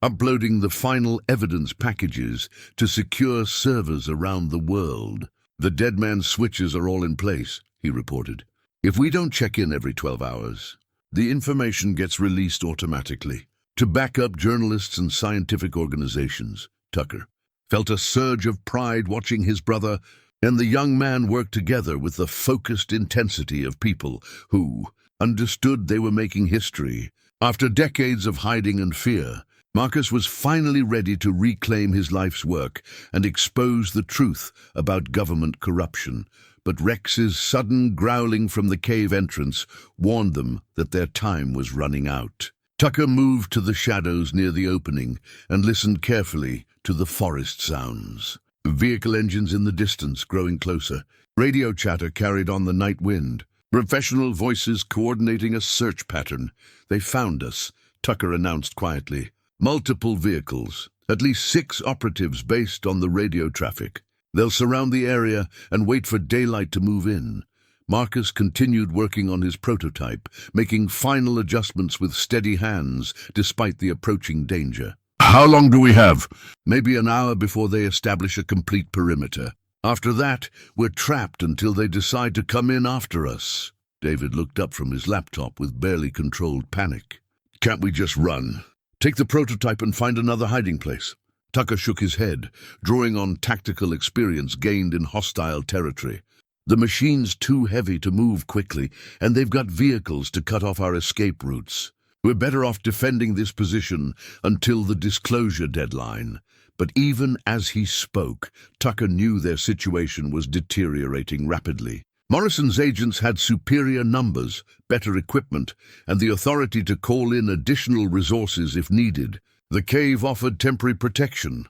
uploading the final evidence packages to secure servers around the world. The dead man's switches are all in place, he reported. If we don't check in every 12 hours, the information gets released automatically. To back up journalists and scientific organizations, Tucker felt a surge of pride watching his brother and the young man work together with the focused intensity of people who understood they were making history. After decades of hiding and fear, Marcus was finally ready to reclaim his life's work and expose the truth about government corruption. But Rex's sudden growling from the cave entrance warned them that their time was running out. Tucker moved to the shadows near the opening and listened carefully to the forest sounds. Vehicle engines in the distance growing closer. Radio chatter carried on the night wind. Professional voices coordinating a search pattern. They found us, Tucker announced quietly. Multiple vehicles, at least 6 operatives based on the radio traffic. They'll surround the area and wait for daylight to move in. Marcus continued working on his prototype, making final adjustments with steady hands despite the approaching danger. How long do we have? Maybe an hour before they establish a complete perimeter. After that, we're trapped until they decide to come in after us. David looked up from his laptop with barely controlled panic. Can't we just run? Take the prototype and find another hiding place. Tucker shook his head, drawing on tactical experience gained in hostile territory. The machine's too heavy to move quickly, and they've got vehicles to cut off our escape routes. We're better off defending this position until the disclosure deadline. But even as he spoke, Tucker knew their situation was deteriorating rapidly. Morrison's agents had superior numbers, better equipment, and the authority to call in additional resources if needed. The cave offered temporary protection,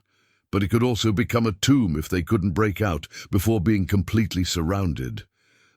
but it could also become a tomb if they couldn't break out before being completely surrounded.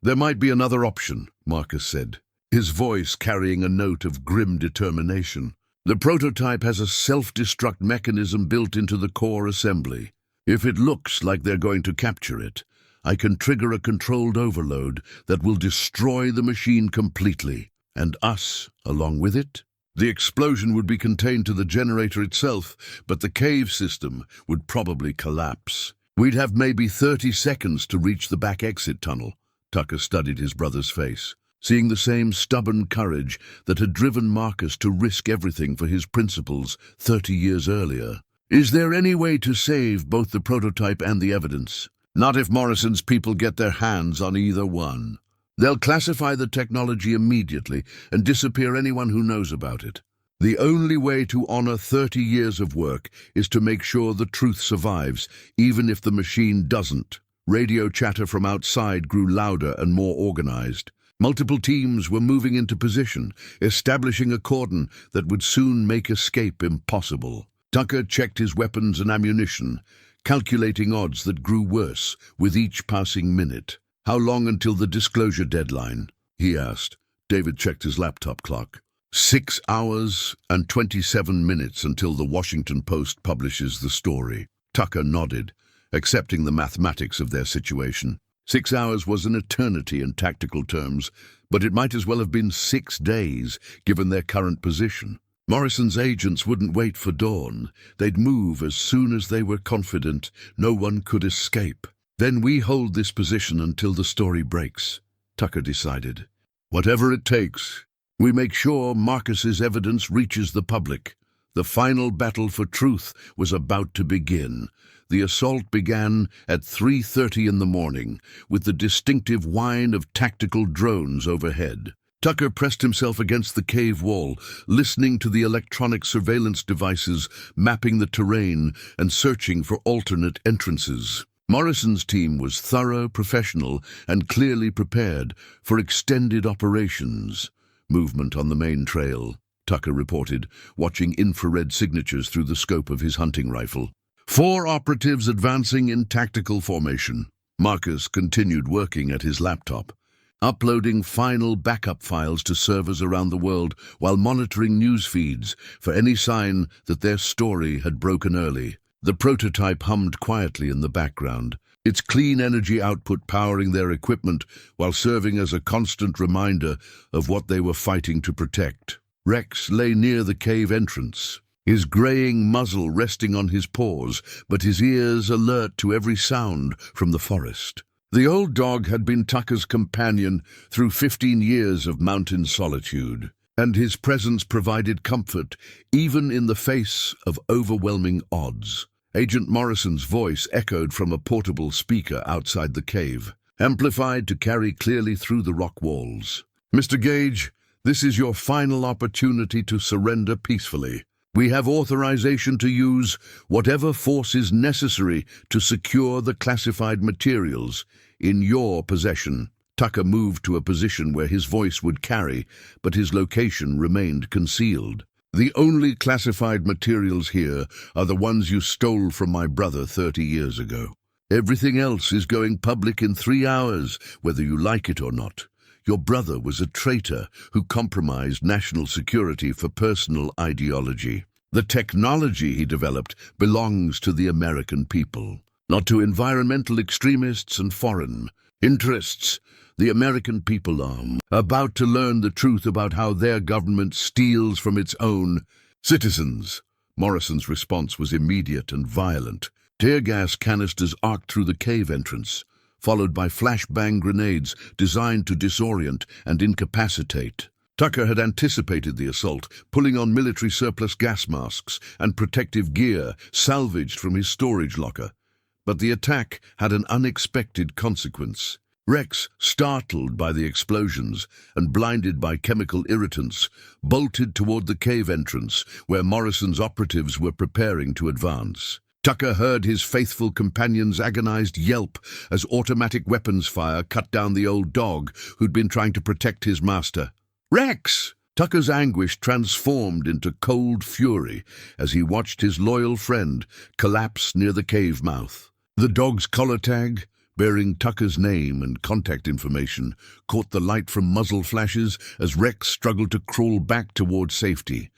There might be another option, Marcus said, his voice carrying a note of grim determination. The prototype has a self-destruct mechanism built into the core assembly. If it looks like they're going to capture it, I can trigger a controlled overload that will destroy the machine completely, and us along with it. The explosion would be contained to the generator itself, but the cave system would probably collapse. We'd have maybe 30 seconds to reach the back exit tunnel. Tucker studied his brother's face, seeing the same stubborn courage that had driven Marcus to risk everything for his principles 30 years earlier. Is there any way to save both the prototype and the evidence? Not if Morrison's people get their hands on either one. They'll classify the technology immediately and disappear anyone who knows about it. The only way to honor 30 years of work is to make sure the truth survives, even if the machine doesn't. Radio chatter from outside grew louder and more organized. Multiple teams were moving into position, establishing a cordon that would soon make escape impossible. Tucker checked his weapons and ammunition, calculating odds that grew worse with each passing minute. How long until the disclosure deadline? He asked. David checked his laptop clock. 6 hours and 27 minutes until the Washington Post publishes the story. Tucker nodded, accepting the mathematics of their situation. 6 hours was an eternity in tactical terms, but it might as well have been 6 days, given their current position. Morrison's agents wouldn't wait for dawn. They'd move as soon as they were confident no one could escape. Then we hold this position until the story breaks, Tucker decided. Whatever it takes, we make sure Marcus's evidence reaches the public. The final battle for truth was about to begin. The assault began at 3:30 in the morning, with the distinctive whine of tactical drones overhead. Tucker pressed himself against the cave wall, listening to the electronic surveillance devices mapping the terrain and searching for alternate entrances. Morrison's team was thorough, professional, and clearly prepared for extended operations. Movement on the main trail, Tucker reported, watching infrared signatures through the scope of his hunting rifle. 4 operatives advancing in tactical formation. Marcus continued working at his laptop, uploading final backup files to servers around the world while monitoring news feeds for any sign that their story had broken early. The prototype hummed quietly in the background, its clean energy output powering their equipment while serving as a constant reminder of what they were fighting to protect. Rex lay near the cave entrance, his graying muzzle resting on his paws, but his ears alert to every sound from the forest. The old dog had been Tucker's companion through 15 years of mountain solitude, and his presence provided comfort even in the face of overwhelming odds. Agent Morrison's voice echoed from a portable speaker outside the cave, amplified to carry clearly through the rock walls. "Mr. Gage, this is your final opportunity to surrender peacefully. We have authorization to use whatever force is necessary to secure the classified materials in your possession." Tucker moved to a position where his voice would carry, but his location remained concealed. "The only classified materials here are the ones you stole from my brother 30 years ago. Everything else is going public in 3 hours, whether you like it or not. Your brother was a traitor who compromised national security for personal ideology. The technology he developed belongs to the American people, not to environmental extremists and foreign interests. The American people are about to learn the truth about how their government steals from its own citizens." Morrison's response was immediate and violent. Tear gas canisters arced through the cave entrance, followed by flashbang grenades designed to disorient and incapacitate. Tucker had anticipated the assault, pulling on military surplus gas masks and protective gear salvaged from his storage locker. But the attack had an unexpected consequence. Rex, startled by the explosions and blinded by chemical irritants, bolted toward the cave entrance where Morrison's operatives were preparing to advance. Tucker heard his faithful companion's agonized yelp as automatic weapons fire cut down the old dog who'd been trying to protect his master. "Rex!" Tucker's anguish transformed into cold fury as he watched his loyal friend collapse near the cave mouth. The dog's collar tag, bearing Tucker's name and contact information, caught the light from muzzle flashes as Rex struggled to crawl back toward safety.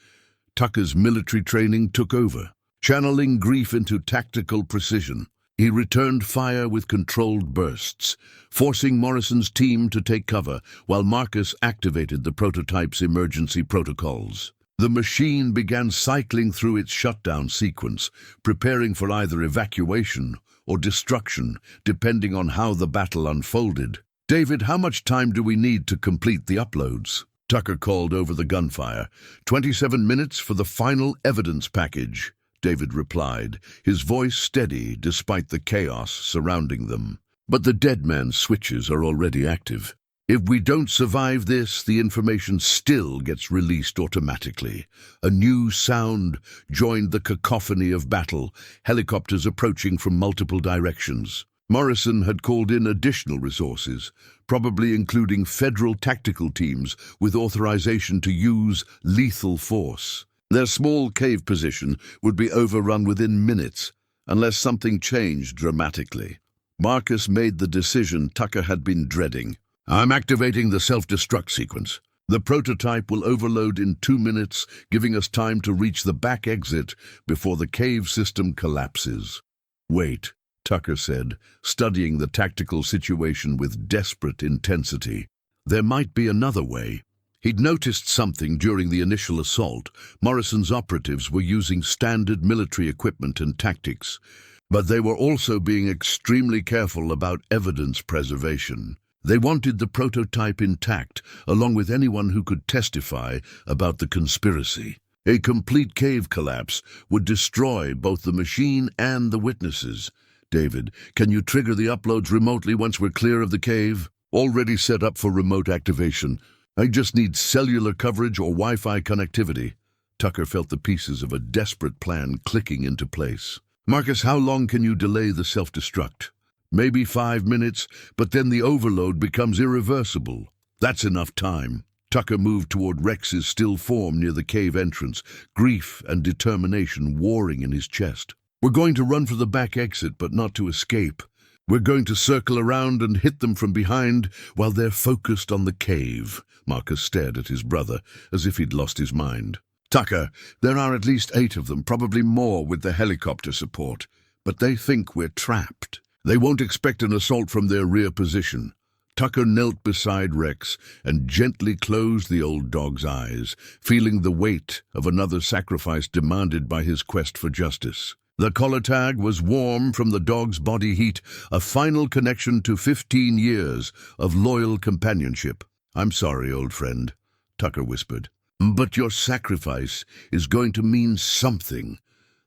Tucker's military training took over, channeling grief into tactical precision. He returned fire with controlled bursts, forcing Morrison's team to take cover while Marcus activated the prototype's emergency protocols. The machine began cycling through its shutdown sequence, preparing for either evacuation or destruction, depending on how the battle unfolded. "David, how much time do we need to complete the uploads?" Tucker called over the gunfire. 27 minutes for the final evidence package," David replied, his voice steady despite the chaos surrounding them. "But the dead man's switches are already active. If we don't survive this, the information still gets released automatically." A new sound joined the cacophony of battle, helicopters approaching from multiple directions. Morrison had called in additional resources, probably including federal tactical teams with authorization to use lethal force. Their small cave position would be overrun within minutes, unless something changed dramatically. Marcus made the decision Tucker had been dreading. "I'm activating the self-destruct sequence. The prototype will overload in 2 minutes, giving us time to reach the back exit before the cave system collapses." "Wait," Tucker said, studying the tactical situation with desperate intensity. "There might be another way." He'd noticed something during the initial assault. Morrison's operatives were using standard military equipment and tactics, but they were also being extremely careful about evidence preservation. They wanted the prototype intact, along with anyone who could testify about the conspiracy. A complete cave collapse would destroy both the machine and the witnesses. "David, can you trigger the uploads remotely once we're clear of the cave?" "Already set up for remote activation. I just need cellular coverage or Wi-Fi connectivity." Tucker felt the pieces of a desperate plan clicking into place. "Marcus, how long can you delay the self-destruct?" "Maybe 5 minutes, but then the overload becomes irreversible." "That's enough time." Tucker moved toward Rex's still form near the cave entrance, grief and determination warring in his chest. "We're going to run for the back exit, but not to escape. We're going to circle around and hit them from behind while they're focused on the cave." Marcus stared at his brother as if he'd lost his mind. "Tucker, there are at least 8 of them, probably more with the helicopter support. But they think we're trapped. They won't expect an assault from their rear position. Tucker knelt beside Rex and gently closed the old dog's eyes, feeling the weight of another sacrifice demanded by his quest for justice. The collar tag was warm from the dog's body heat, a final connection to 15 years of loyal companionship. "I'm sorry, old friend," Tucker whispered, "but your sacrifice is going to mean something."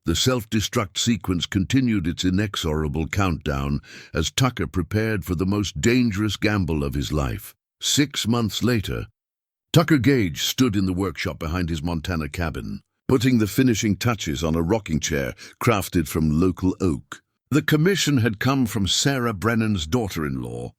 The self-destruct sequence continued its inexorable countdown as Tucker prepared for the most dangerous gamble of his life. 6 months later, Tucker Gage stood in the workshop behind his Montana cabin, putting the finishing touches on a rocking chair crafted from local oak. The commission had come from Sarah Brennan's daughter-in-law,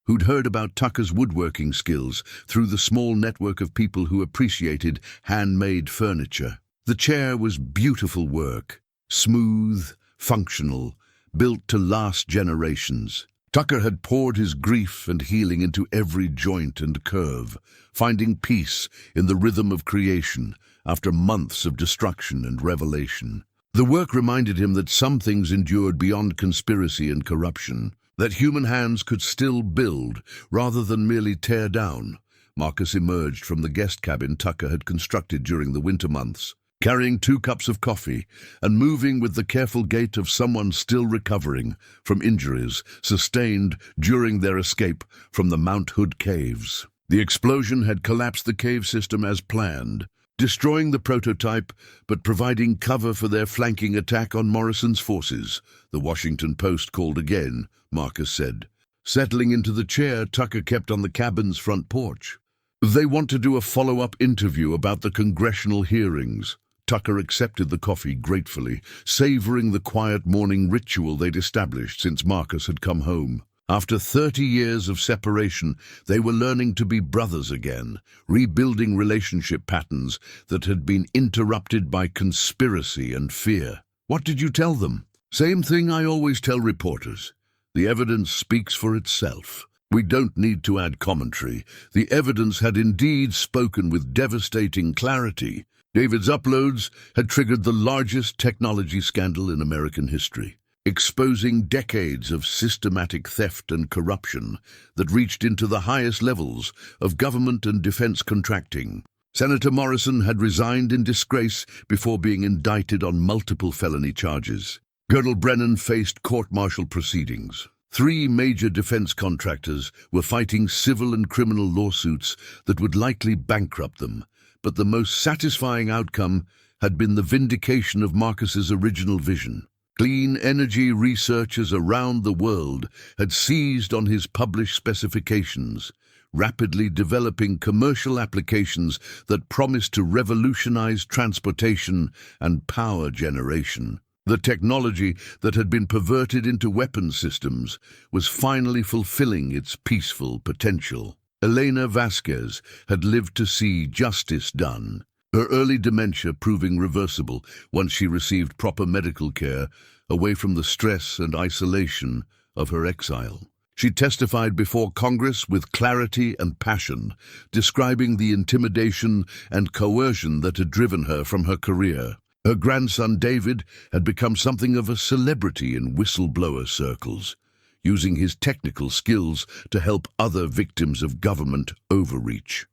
who'd heard about Tucker's woodworking skills through the small network of people who appreciated handmade furniture. The chair was beautiful work, smooth, functional, built to last generations. Tucker had poured his grief and healing into every joint and curve, finding peace in the rhythm of creation after months of destruction and revelation. The work reminded him that some things endured beyond conspiracy and corruption, that human hands could still build rather than merely tear down. Marcus emerged from the guest cabin Tucker had constructed during the winter months, carrying 2 cups of coffee and moving with the careful gait of someone still recovering from injuries sustained during their escape from the Mount Hood caves. The explosion had collapsed the cave system as planned, destroying the prototype but providing cover for their flanking attack on Morrison's forces. "The Washington Post called again," Marcus said. Settling into the chair Tucker kept on the cabin's front porch. "They want to do a follow-up interview about the congressional hearings." Tucker accepted the coffee gratefully, savoring the quiet morning ritual they'd established since Marcus had come home. After 30 years of separation, they were learning to be brothers again, rebuilding relationship patterns that had been interrupted by conspiracy and fear. "What did you tell them?" "Same thing I always tell reporters. The evidence speaks for itself. We don't need to add commentary. The evidence had indeed spoken with devastating clarity." David's uploads had triggered the largest technology scandal in American history, exposing decades of systematic theft and corruption that reached into the highest levels of government and defense contracting. Senator Morrison had resigned in disgrace before being indicted on multiple felony charges. Colonel Brennan faced court-martial proceedings. 3 major defense contractors were fighting civil and criminal lawsuits that would likely bankrupt them, but the most satisfying outcome had been the vindication of Marcus's original vision. Clean energy researchers around the world had seized on his published specifications, rapidly developing commercial applications that promised to revolutionize transportation and power generation. The technology that had been perverted into weapons systems was finally fulfilling its peaceful potential. Elena Vasquez had lived to see justice done, her early dementia proving reversible once she received proper medical care away from the stress and isolation of her exile. She testified before Congress with clarity and passion, describing the intimidation and coercion that had driven her from her career. Her grandson David had become something of a celebrity in whistleblower circles, using his technical skills to help other victims of government overreach.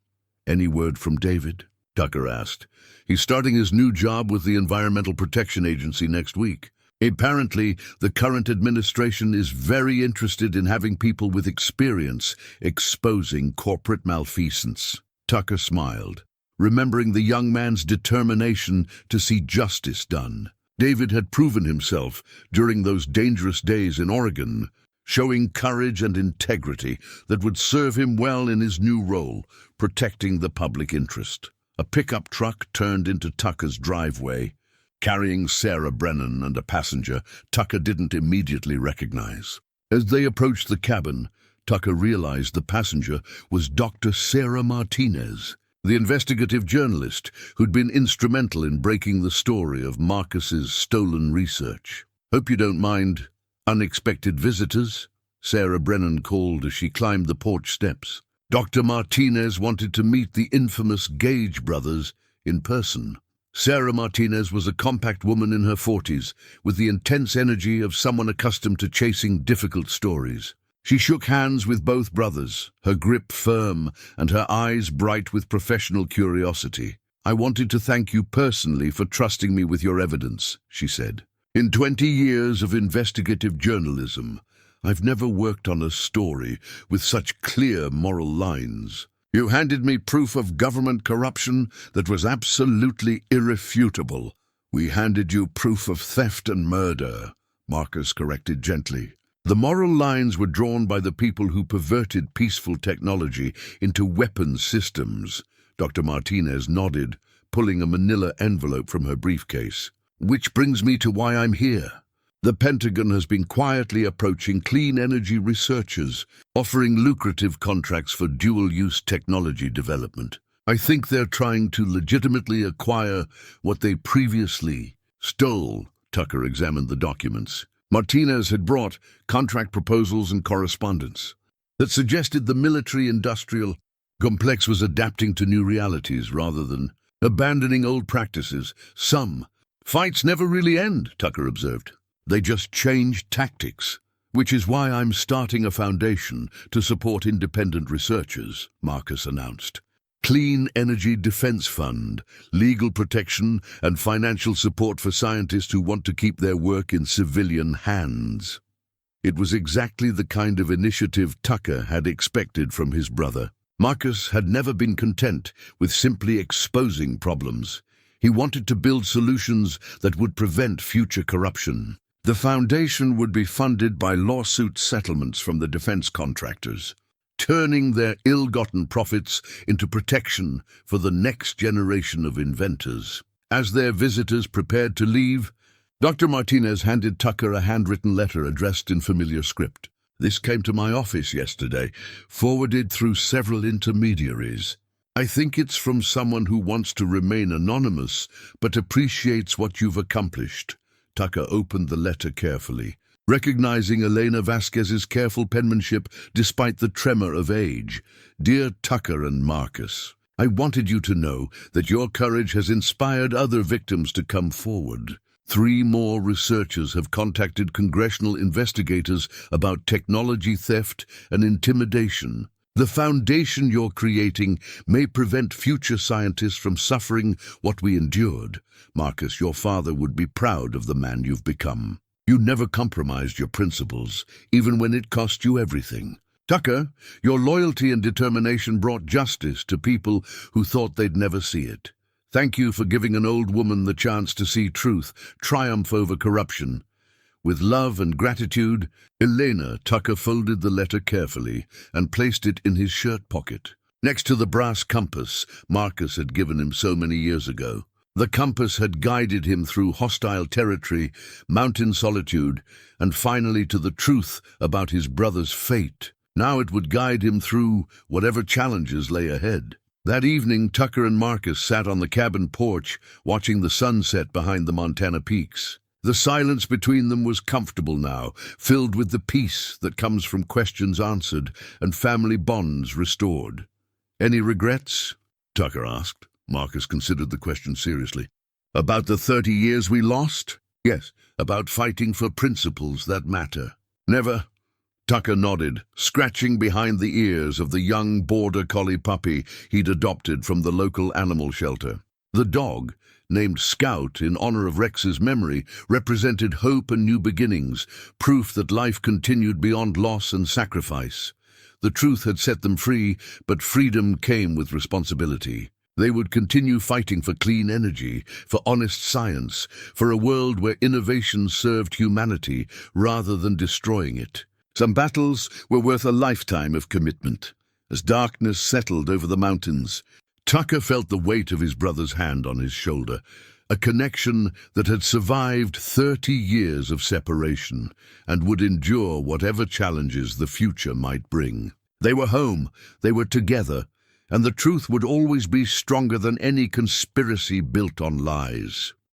"Any word from David?" Tucker asked. "He's starting his new job with the Environmental Protection Agency next week. Apparently, the current administration is very interested in having people with experience exposing corporate malfeasance." Tucker smiled, remembering the young man's determination to see justice done. David had proven himself during those dangerous days in Oregon, showing courage and integrity that would serve him well in his new role, protecting the public interest. A pickup truck turned into Tucker's driveway, carrying Sarah Brennan and a passenger Tucker didn't immediately recognize. As they approached the cabin, Tucker realized the passenger was Dr. Sarah Martinez, the investigative journalist who'd been instrumental in breaking the story of Marcus's stolen research. "Hope you don't mind unexpected visitors," Sarah Brennan called as she climbed the porch steps. Dr. Martinez wanted to meet the infamous Gage brothers in person. Sarah Martinez was a compact woman in her 40s, with the intense energy of someone accustomed to chasing difficult stories. She shook hands with both brothers, her grip firm and her eyes bright with professional curiosity. "I wanted to thank you personally for trusting me with your evidence," she said. "In 20 years of investigative journalism, I've never worked on a story with such clear moral lines. You handed me proof of government corruption that was absolutely irrefutable." "We handed you proof of theft and murder," Marcus corrected gently. "The moral lines were drawn by the people who perverted peaceful technology into weapons systems." Dr. Martinez nodded, pulling a manila envelope from her briefcase. "Which brings me to why I'm here. The Pentagon has been quietly approaching clean energy researchers, offering lucrative contracts for dual-use technology development. I think they're trying to legitimately acquire what they previously stole." Tucker examined the documents. Martinez had brought contract proposals and correspondence that suggested the military-industrial complex was adapting to new realities rather than abandoning old practices. "Some fights never really end," Tucker observed. "They just change tactics, which is why I'm starting a foundation to support independent researchers," Marcus announced. "Clean Energy Defense Fund, legal protection and financial support for scientists who want to keep their work in civilian hands." It was exactly the kind of initiative Tucker had expected from his brother. Marcus had never been content with simply exposing problems. He wanted to build solutions that would prevent future corruption. The foundation would be funded by lawsuit settlements from the defense contractors, turning their ill-gotten profits into protection for the next generation of inventors. As their visitors prepared to leave, Dr. Martinez handed Tucker a handwritten letter addressed in familiar script. "This came to my office yesterday, forwarded through several intermediaries. I think it's from someone who wants to remain anonymous, but appreciates what you've accomplished." Tucker opened the letter carefully, recognizing Elena Vasquez's careful penmanship despite the tremor of age. "Dear Tucker and Marcus, I wanted you to know that your courage has inspired other victims to come forward. 3 more researchers have contacted congressional investigators about technology theft and intimidation. The foundation you're creating may prevent future scientists from suffering what we endured. Marcus, your father would be proud of the man you've become. You never compromised your principles, even when it cost you everything. Tucker, your loyalty and determination brought justice to people who thought they'd never see it. Thank you for giving an old woman the chance to see truth triumph over corruption. With love and gratitude, Elena." Tucker folded the letter carefully and placed it in his shirt pocket, next to the brass compass Marcus had given him so many years ago. The compass had guided him through hostile territory, mountain solitude, and finally to the truth about his brother's fate. Now it would guide him through whatever challenges lay ahead. That evening, Tucker and Marcus sat on the cabin porch, watching the sunset behind the Montana peaks. The silence between them was comfortable now, filled with the peace that comes from questions answered and family bonds restored. "Any regrets?" Tucker asked. Marcus considered the question seriously. "About the 30 years we lost?" "Yes, about fighting for principles that matter." "Never." Tucker nodded, scratching behind the ears of the young border collie puppy he'd adopted from the local animal shelter. The dog, named Scout in honor of Rex's memory, represented hope and new beginnings, proof that life continued beyond loss and sacrifice. The truth had set them free, but freedom came with responsibility. They would continue fighting for clean energy, for honest science, for a world where innovation served humanity rather than destroying it. Some battles were worth a lifetime of commitment. As darkness settled over the mountains, Tucker felt the weight of his brother's hand on his shoulder, a connection that had survived 30 years of separation and would endure whatever challenges the future might bring. They were home, they were together, and the truth would always be stronger than any conspiracy built on lies.